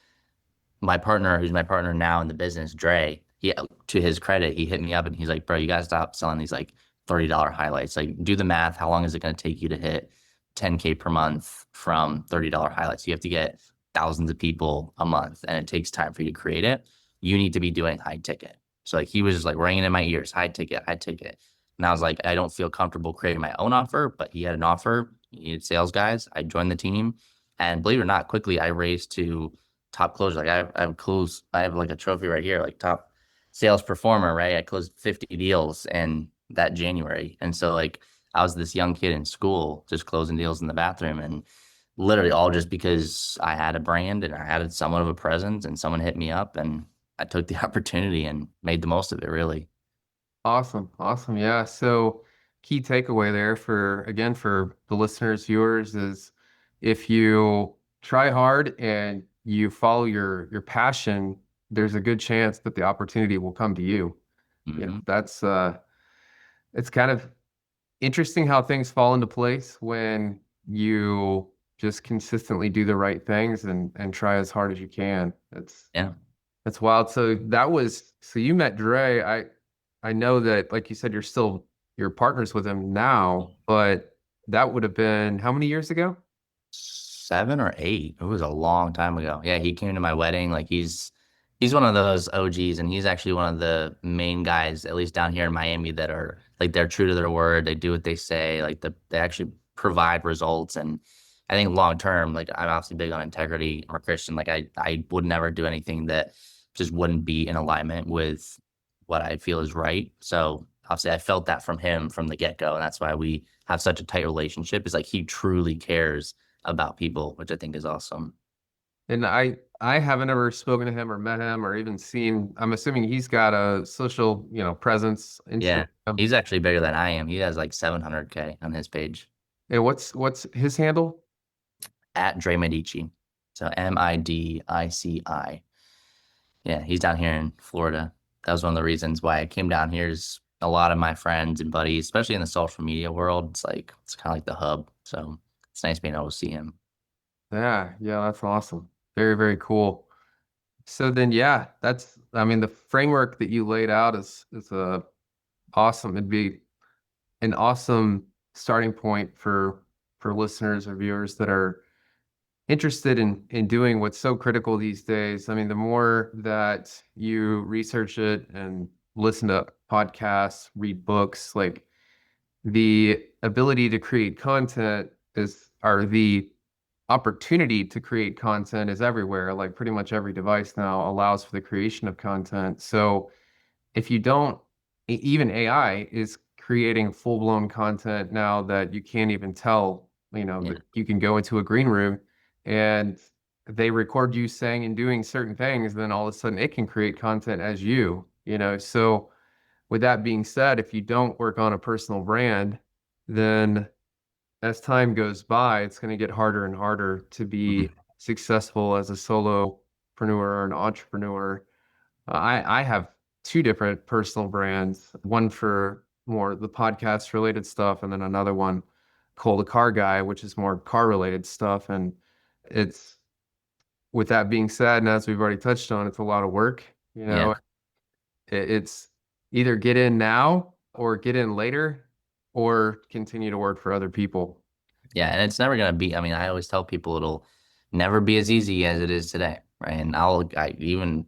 my partner, who's my partner now in the business, Dre, he, to his credit, he hit me up and he's like, bro, you gotta stop selling these like $30 highlights. Like, do the math. How long is it gonna take you to hit 10K per month from $30 highlights? You have to get thousands of people a month and it takes time for you to create it. You need to be doing high ticket. So like he was just like ringing in my ears, high ticket, high ticket. And I was like, I don't feel comfortable creating my own offer, but he had an offer. He needed sales guys. I joined the team. And believe it or not, quickly I raised to top closer. Like I have like a trophy right here, like top sales performer, right? I closed 50 deals in that January. And so like I was this young kid in school just closing deals in the bathroom. And literally all just because I had a brand and I had somewhat of a presence and someone hit me up and I took the opportunity and made the most of it, really.
Awesome. Awesome. Yeah. So key takeaway there for, again, for the listeners, viewers is if you try hard and you follow your passion, there's a good chance that the opportunity will come to you. You know,
Hmm.
that's it's kind of interesting how things fall into place when you just consistently do the right things and try as hard as you can.
Yeah.
That's wild. So that was so you met Dre. I know that like you said you're partners with him now, but that would have been how many years ago?
7 or 8. It was a long time ago. Yeah, he came to my wedding. Like he's one of those OGs, and he's actually one of the main guys, at least down here in Miami, that are like they're true to their word. They do what they say. Like they actually provide results. And I think long term, like I'm obviously big on integrity. I'm a Christian. Like I would never do anything that just wouldn't be in alignment with what I feel is right. So obviously I felt that from him from the get-go. And that's why we have such a tight relationship. Is like he truly cares about people, which I think is awesome.
And I haven't ever spoken to him or met him or even seen. I'm assuming he's got a social, presence,
Yeah.
Instagram.
He's actually bigger than I am. He has like 700K on his page
And what's his handle?
at Dre Medici. So Midici. Yeah, he's down here in Florida. That was one of the reasons why I came down here is a lot of my friends and buddies, especially in the social media world. It's kind of like the hub. So it's nice being able to see him.
Yeah, yeah, that's awesome. Very, very cool. So then, yeah, I mean, the framework that you laid out is awesome. It'd be an awesome starting point for listeners or viewers that are interested in doing what's so critical these days. I mean, the more that you research it and listen to podcasts, read books, like the ability to create content or the opportunity to create content is everywhere. Like pretty much every device now allows for the creation of content. So if you don't, even AI is creating full-blown content now that you can't even tell,
Yeah.
that you can go into a green room and they record you saying and doing certain things, then all of a sudden it can create content as you. So with that being said, if you don't work on a personal brand, then as time goes by, it's going to get harder and harder to be
Mhm.
successful as a solopreneur or an entrepreneur. I have two different personal brands, one for more the podcast related stuff, and then another one called the Car Guy, which is more car related stuff. And it's with that being said, and as we've already touched on, it's a lot of work.
Yeah.
It's either get in now or get in later or continue to work for other people.
Yeah. And it's never gonna be, I mean, I always tell people it'll never be as easy as it is today. Right. And I even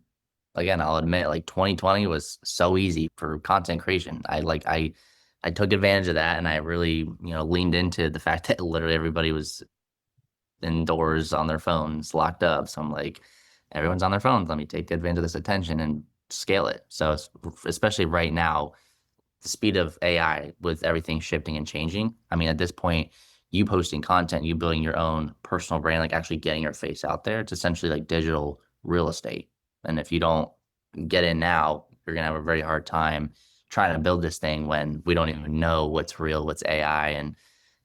again, I'll admit like 2020 was so easy for content creation. I took advantage of that and I really, leaned into the fact that literally everybody was indoors on their phones, locked up. So I'm like, everyone's on their phones. Let me take advantage of this attention and scale it. So especially right now, the speed of AI with everything shifting and changing. I mean, at this point, you posting content, you building your own personal brand, like actually getting your face out there, it's essentially like digital real estate. And if you don't get in now, you're gonna have a very hard time trying to build this thing when we don't even know what's real, what's AI. And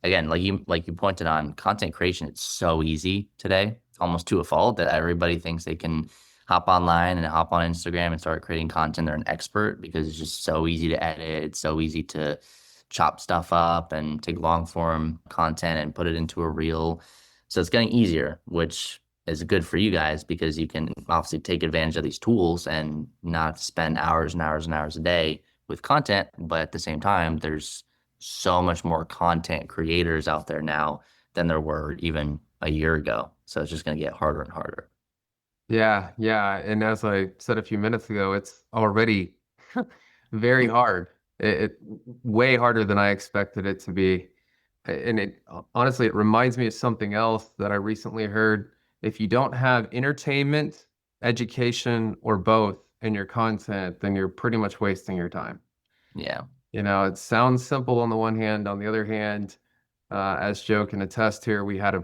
again, like you pointed on, content creation, it's so easy today, almost to a fault that everybody thinks they can hop online and hop on Instagram and start creating content. They're an expert because it's just so easy to edit. It's so easy to chop stuff up and take long form content and put it into a reel. So it's getting easier, which is good for you guys because you can obviously take advantage of these tools and not spend hours and hours and hours a day with content. But at the same time, there's so much more content creators out there now than there were even a year ago. So it's just going to get harder and harder.
Yeah, yeah. And as I said a few minutes ago, it's already very hard. It way harder than I expected it to be. And it honestly, it reminds me of something else that I recently heard. If you don't have entertainment, education, or both in your content, then you're pretty much wasting your time.
Yeah.
It sounds simple on the one hand. On the other hand, as Joe can attest here, we had a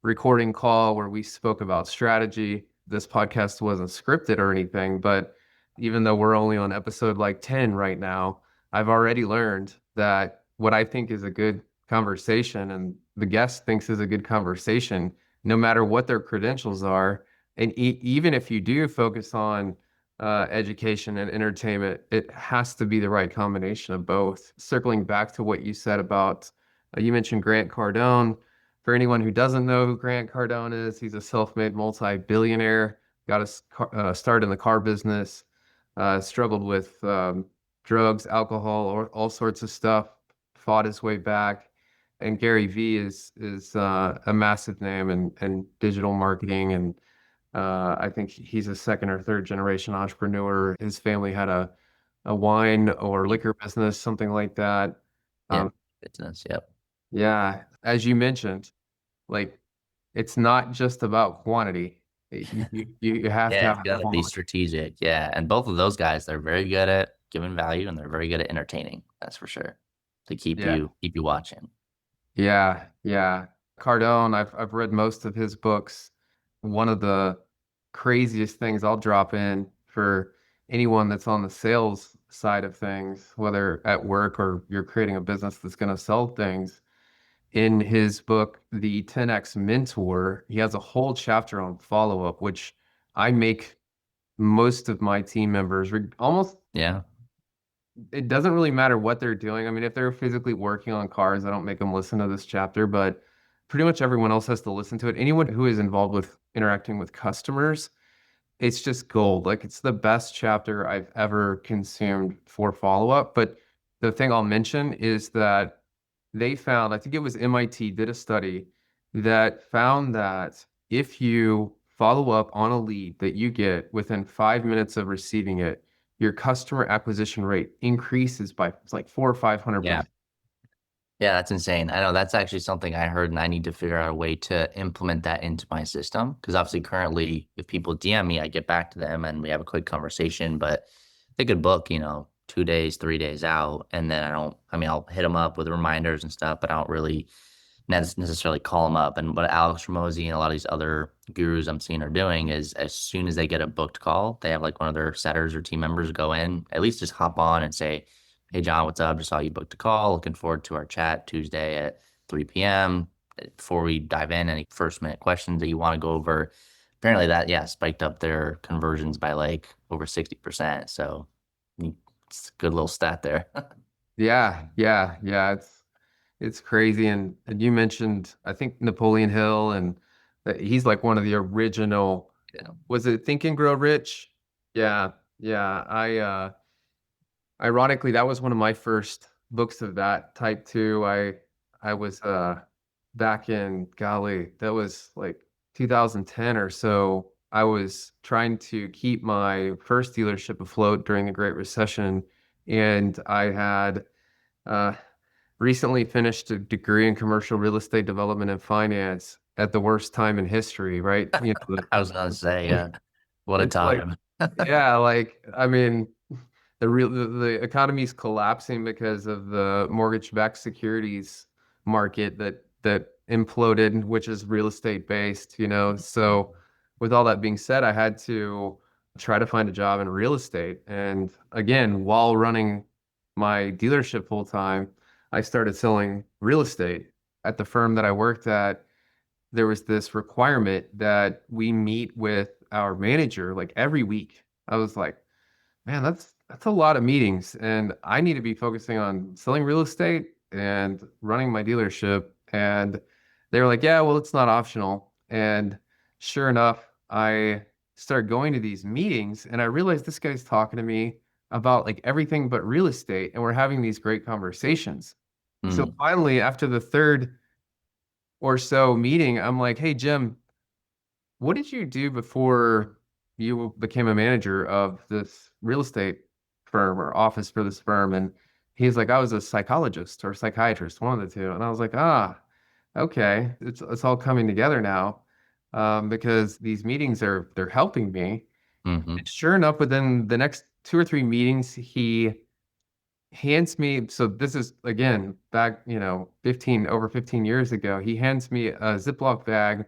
recording call where we spoke about strategy. This podcast wasn't scripted or anything, but even though we're only on episode like 10 right now, I've already learned that what I think is a good conversation and the guest thinks is a good conversation, no matter what their credentials are. And even if you do focus on education and entertainment, it has to be the right combination of both. Circling back to what you said about, you mentioned Grant Cardone. For anyone who doesn't know who Grant Cardone is, he's a self-made multi-billionaire, got a start in the car business, struggled with drugs, alcohol, or all sorts of stuff, fought his way back. And Gary Vee is a massive name in digital marketing, and I think he's a second or third generation entrepreneur. His family had a wine or liquor business, something like that.
Yeah.
Um,
Business. Yep.
yeah, as you mentioned, like it's not just about quantity. You have to
Yeah,
have
it's
the
gotta be
quality.
strategic. Yeah. And both of those guys, they're very good at giving value and they're very good at entertaining. That's for sure. To
Yeah,
keep you watching.
yeah, yeah. Cardone, I've read most of his books. One of the craziest things I'll drop in for anyone that's on the sales side of things, whether at work or you're creating a business that's going to sell things. In his book, The 10X Mentor, he has a whole chapter on follow-up, which I make most of my team members almost,
Yeah.
it doesn't really matter what they're doing. I mean, if they're physically working on cars, I don't make them listen to this chapter, but pretty much everyone else has to listen to it. Anyone who is involved with interacting with customers, it's just gold. Like it's the best chapter I've ever consumed for follow-up. But the thing I'll mention is that they found, I think it was MIT did a study that found that if you follow up on a lead that you get within 5 minutes of receiving it, your customer acquisition rate increases by it's like 400 or
Yeah.
500%.
Yeah, that's insane. I know that's actually something I heard, and I need to figure out a way to implement that into my system. Because obviously, currently, if people DM me, I get back to them and we have a quick conversation. But they could book, 2 days, 3 days out, and then I don't. I mean, I'll hit them up with reminders and stuff, but I don't really necessarily call them up. And what Alex Ramosi and a lot of these other gurus I'm seeing are doing is, as soon as they get a booked call, they have like one of their setters or team members go in, at least just hop on and say, "Hey John, what's up? Just saw you booked a call. Looking forward to our chat Tuesday at 3 p.m." Before we dive in, any first minute questions that you want to go over. Apparently that, yeah, spiked up their conversions by like over 60%. So it's a good little stat there.
Yeah, yeah, yeah. It's crazy. And you mentioned, I think Napoleon Hill, and that he's like one of the original,
Yeah.
was it Think and Grow Rich? Yeah, yeah. Ironically, that was one of my first books of that type too. I was back in, golly, that was like 2010 or so. I was trying to keep my first dealership afloat during the Great Recession, and I had uh, recently finished a degree in commercial real estate development and finance at the worst time in history, right?
I was gonna say, yeah, what a
It's like,
time.
yeah, like I mean, the economy's collapsing because of the mortgage-backed securities market that imploded, which is real estate based. So with all that being said, I had to try to find a job in real estate. And again, while running my dealership full time, I started selling real estate. At the firm that I worked at, there was this requirement that we meet with our manager like every week. I was like, man, that's a lot of meetings, and I need to be focusing on selling real estate and running my dealership. And they were like, yeah, well, it's not optional. And sure enough, I started going to these meetings, and I realized this guy's talking to me about like everything but real estate, and we're having these great conversations. So
Mm,
finally, after the third or so meeting, I'm like, hey, Jim, what did you do before you became a manager of this real estate firm or office for this firm? And he's like, I was a psychologist or psychiatrist, one of the two. And I was like, okay, it's all coming together now, because these meetings they're helping me.
hmm
And sure enough, within the next two or three meetings, he hands me, so this is again back, 15 years ago. He hands me a Ziploc bag,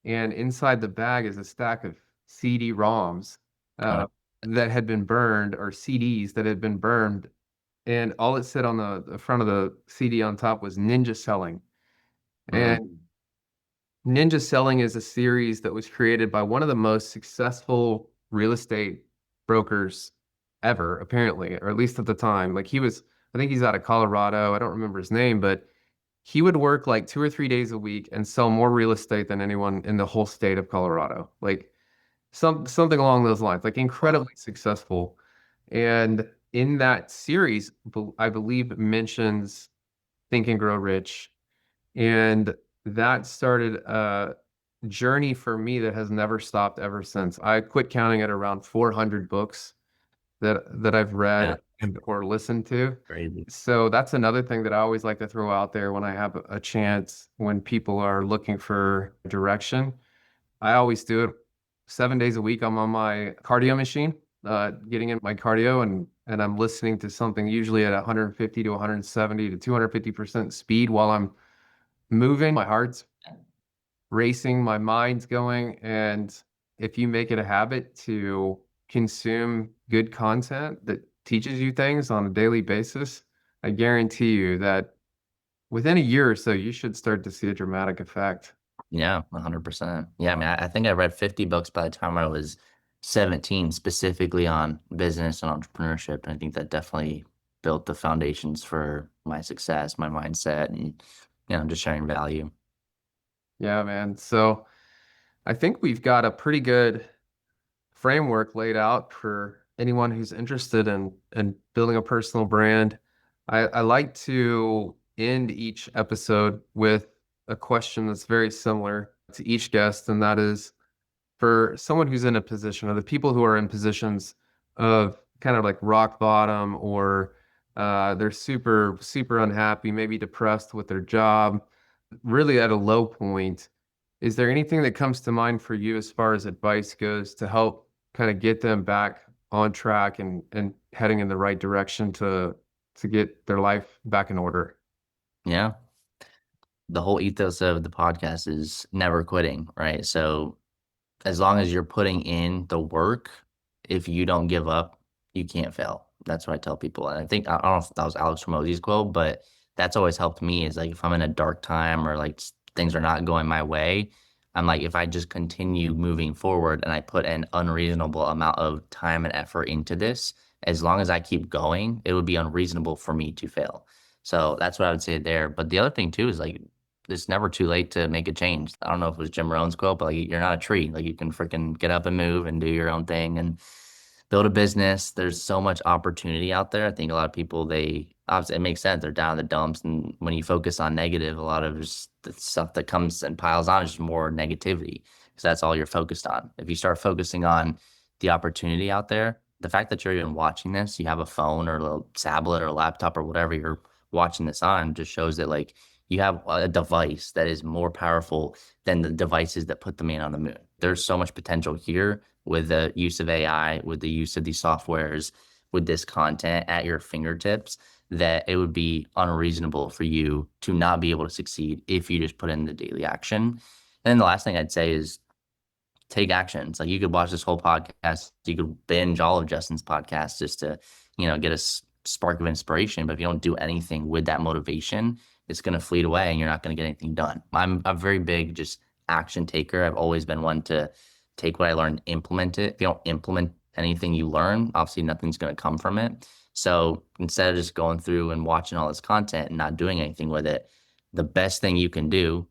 and inside the bag is a stack of CD-ROMs
Uh,
uh, that had been burned, or CDs that had been burned, and all it said on the front of the CD on top was Ninja Selling. And
mm,
Ninja Selling is a series that was created by one of the most successful real estate brokers ever, apparently, or at least at the time. Like I think he's out of Colorado. I don't remember his name, but he would work like 2 or 3 days a week and sell more real estate than anyone in the whole state of Colorado. Like something along those lines, like
wow.
incredibly successful. And in that series, I believe mentions Think and Grow Rich. And that started a journey for me that has never stopped ever since. I quit counting at around 400 books that I've
Yeah,
read and or listened to.
crazy.
So that's another thing that I always like to throw out there when I have a chance when people are looking for direction. I always do it 7 days a week. I'm on my cardio machine, getting in my cardio, and I'm listening to something usually at 150 to 170 to 250% speed while I'm moving. My heart's racing, my mind's going. And if you make it a habit to consume good content that teaches you things on a daily basis, I guarantee you that within a year or so, you should start to see a dramatic effect.
Yeah, 100%. Yeah, I mean, I think I read 50 books by the time I was 17, specifically on business and entrepreneurship. And I think that definitely built the foundations for my success, my mindset, and, just sharing value.
Yeah, man. So I think we've got a pretty good framework laid out for anyone who's interested in building a personal brand. I like to end each episode with a question that's very similar to each guest, and that is for someone who's in a position, or the people who are in positions of kind of like rock bottom, or they're super, super unhappy, maybe depressed with their job, really at a low point. Is there anything that comes to mind for you as far as advice goes to help kind of get them back on track and heading in the right direction to get their life back in order?
Yeah. The whole ethos of the podcast is never quitting, right? So as long as you're putting in the work, if you don't give up, you can't fail. That's what I tell people. And I think, I don't know if that was Alex Hormozy's quote, but that's always helped me is like if I'm in a dark time or like things are not going my way, I'm like, if I just continue moving forward and I put an unreasonable amount of time and effort into this, as long as I keep going, it would be unreasonable for me to fail. So that's what I would say there. But the other thing too is like it's never too late to make a change. I don't know if it was Jim Rohn's quote, but like you're not a tree. Like you can freaking get up and move and do your own thing and build a business. There's so much opportunity out there. I think a lot of people they obviously it makes sense. They're down in the dumps, and when you focus on negative, a lot of just the stuff that comes and piles on is just more negativity because that's all you're focused on. If you start focusing on the opportunity out there, the fact that you're even watching this, you have a phone or a little tablet or a laptop or whatever you're watching this on, just shows that like you have a device that is more powerful than the devices that put the man on the moon. There's so much potential here with the use of AI, with the use of these softwares, with this content at your fingertips, that it would be unreasonable for you to not be able to succeed if you just put in the daily action. And then the last thing I'd say is take actions. Like you could watch this whole podcast, you could binge all of Justin's podcasts just to, get a spark of inspiration. But if you don't do anything with that motivation, it's going to fleet away and you're not going to get anything done. I'm a very big just action taker. I've always been one to take what I learned, implement it. If you don't implement anything you learn, obviously nothing's going to come from it. So instead of just going through and watching all this content and not doing anything with it, the best thing you can do,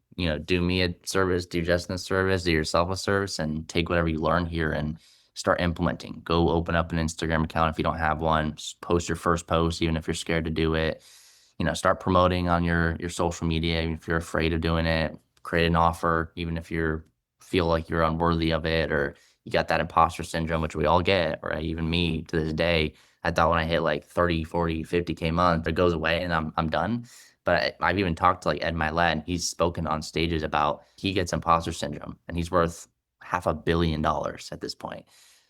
do me a service, do Justin a service, do yourself a service, and take whatever you learn here and start implementing. Go open up an Instagram account if you don't have one. Just post your first post, even if you're scared to do it. Start promoting on your social media, even if you're afraid of doing it. Create an offer, even if you feel like you're unworthy of it or you got that imposter syndrome, which we all get, right? Even me to this day, I thought when I hit like 30, 40, 50K month, it goes away and I'm done. But I've even talked to like Ed Milet, and he's spoken on stages about he gets imposter syndrome and he's worth $500 million at this point.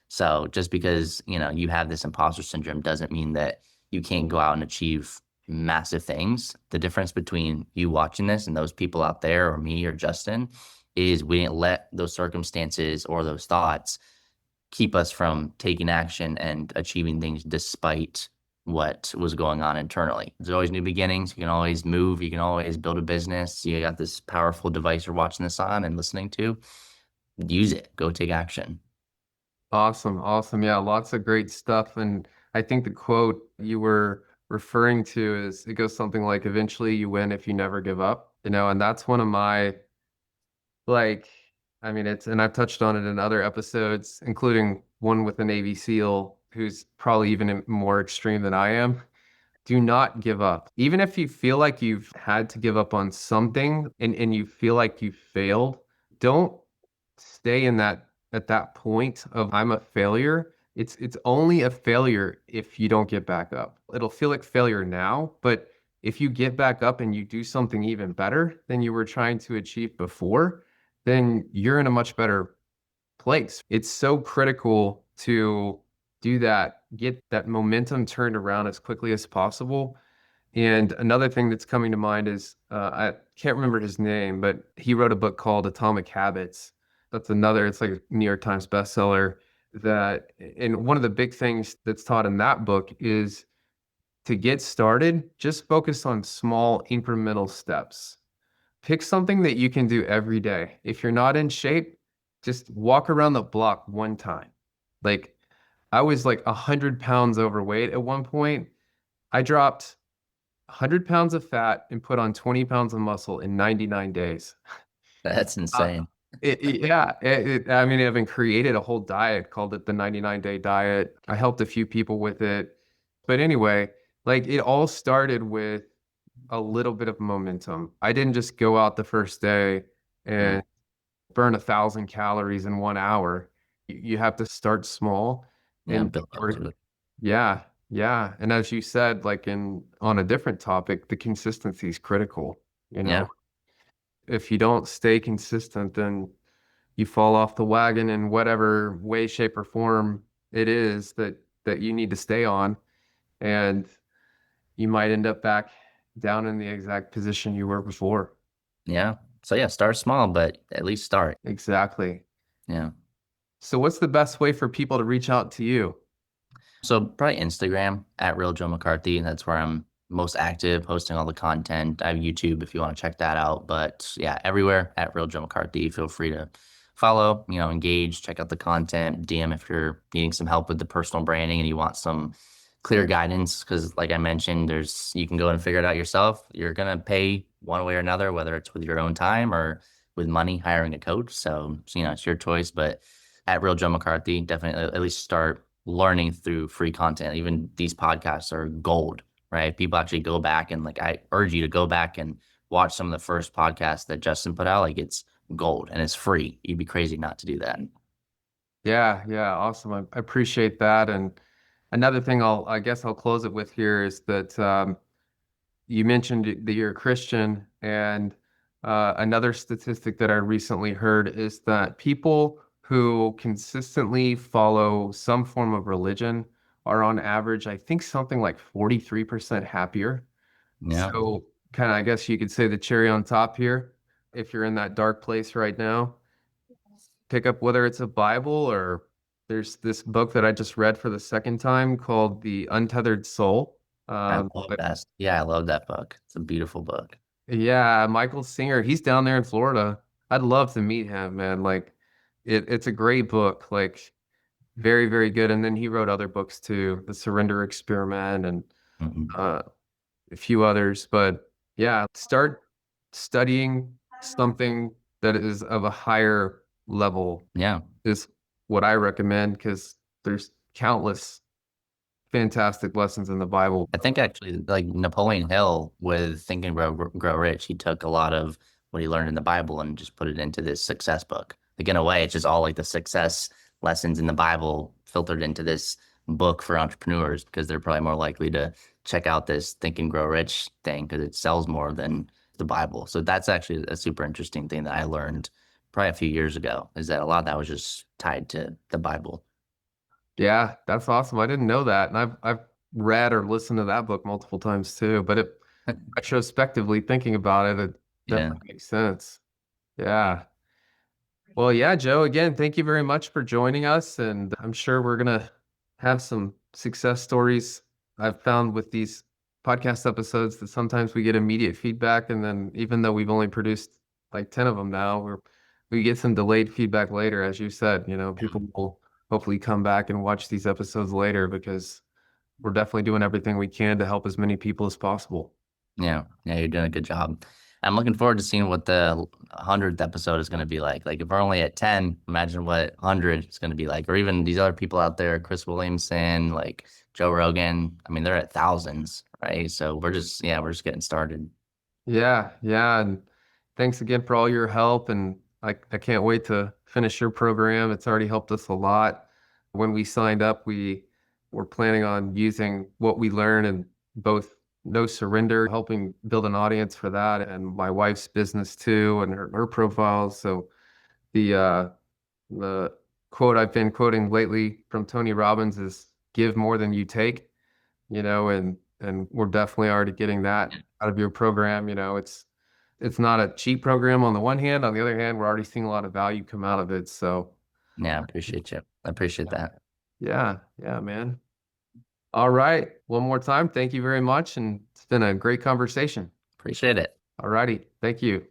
So just because, you have this imposter syndrome doesn't mean that you can't go out and achieve massive things. The difference between you watching this and those people out there, or me or Justin, is we didn't let those circumstances or those thoughts keep us from taking action and achieving things despite what was going on internally. There's always new beginnings. You can always move. You can always build a business. You got this powerful device you're watching this on and listening to. Use it. Go take action.
Awesome. Awesome. Yeah, lots of great stuff. And I think the quote you were referring to is it goes something like, eventually you win if you never give up, and that's one of my, like, I mean, and I've touched on it in other episodes, including one with a Navy SEAL who's probably even more extreme than I am. Do not give up. Even if you feel like you've had to give up on something and you feel like you failed, don't stay in that at that point of I'm a failure. It's only a failure if you don't get back up. It'll feel like failure now, but if you get back up and you do something even better than you were trying to achieve before, then you're in a much better place. It's so critical to do that, get that momentum turned around as quickly as possible. And another thing that's coming to mind is I can't remember his name, but he wrote a book called Atomic Habits. That's another, it's like a New York Times bestseller. And one of the big things that's taught in that book is to get started, just focus on small incremental steps. Pick something that you can do every day. If you're not in shape, just walk around the block one time. Like, I was like 100 pounds overweight at one point. I dropped 100 pounds of fat and put on 20 pounds of muscle in 99 days.
That's
Uh,
insane.
I mean, I even created a whole diet, called it the 99-day diet. I helped a few people with it. But anyway, like, it all started with a little bit of momentum. I didn't just go out the first day
Yeah.
and burn 1,000 calories in 1 hour. You have to start small
Yeah.
and
Build up to it.
yeah, yeah. And as you said, like, on a different topic, the consistency is critical. You
Yeah.
know, if you don't stay consistent, then you fall off the wagon in whatever way, shape, or form it is that you need to stay on, and you might end up back down in the exact position you were before.
Yeah. So yeah, start small, but at least start.
Exactly.
Yeah.
So what's the best way for people to reach out to you?
So probably Instagram at Real Joe McCarthy. That's where I'm most active, posting all the content. I have YouTube if you want to check that out. But yeah, everywhere at Real Joe McCarthy. Feel free to follow, engage, check out the content, DM if you're needing some help with the personal branding and you want some clear guidance. Because like I mentioned, you can go and figure it out yourself. You're gonna pay one way or another, whether it's with your own time or with money hiring a coach. So it's your choice. But at Real Joe McCarthy, definitely at least start learning through free content. Even these podcasts are gold, right? People actually go back and like I urge you to go back and watch some of the first podcasts that Justin put out. Like it's gold and it's free. You'd be crazy not to do that.
Yeah, yeah, awesome. I appreciate that. And another thing I guess I'll close it with here is that you mentioned that you're a Christian, and another statistic that I recently heard is that people who consistently follow some form of religion are on average, I think, something like 43% happier.
Yeah.
So, kind of, I guess you could say the cherry on top here, if you're in that dark place right now, pick up whether it's a Bible or there's this book that I just read for the second time called The Untethered Soul.
I
Um,
love that. Yeah, I love that book. It's a beautiful book.
Yeah, Michael Singer, he's down there in Florida. I'd love to meet him, man. Like, it's a great book, like, very, very good. And then he wrote other books too, The Surrender Experiment and
Mhm.
uh, a few others. But yeah, start studying something that is of a higher level
Yeah.
is what I recommend, because there's countless fantastic lessons in the Bible.
I think actually, like Napoleon Hill with Think and Grow Rich, he took a lot of what he learned in the Bible and just put it into this success book. Like in a way, it's just all like the success lessons in the Bible filtered into this book for entrepreneurs because they're probably more likely to check out this Think and Grow Rich thing because it sells more than the Bible. So that's actually a super interesting thing that I learned probably a few years ago, is that a lot of that was just tied to the Bible.
Yeah, that's awesome. I didn't know that. And I've read or listened to that book multiple times too. But retrospectively thinking about it, it
Yeah.
definitely makes sense. Yeah. Well, yeah, Joe, again, thank you very much for joining us. And I'm sure we're going to have some success stories. I've found with these podcast episodes that sometimes we get immediate feedback. And then even though we've only produced like 10 of them now, we get some delayed feedback later. As you said, people will hopefully come back and watch these episodes later because we're definitely doing everything we can to help as many people as possible.
Yeah, yeah, you're doing a good job. I'm looking forward to seeing what the 100th episode is going to be like. Like, if we're only at 10, imagine what 100 is going to be like. Or even these other people out there, Chris Williamson, like Joe Rogan. I mean, they're at thousands, right? So we're just getting started.
Yeah, yeah. And thanks again for all your help. And I can't wait to finish your program. It's already helped us a lot. When we signed up, we were planning on using what we learned in both No Surrender, helping build an audience for that, and my wife's business too, and her profile. So the quote I've been quoting lately from Tony Robbins is give more than you take, and we're definitely already getting that out of your program. It's not a cheap program on the one hand. On the other hand, we're already seeing a lot of value come out of it. So
Yeah, I appreciate you. I appreciate that.
yeah, yeah, man. All right. One more time. Thank you very much. And it's been a great conversation.
Appreciate it.
All righty. Thank you.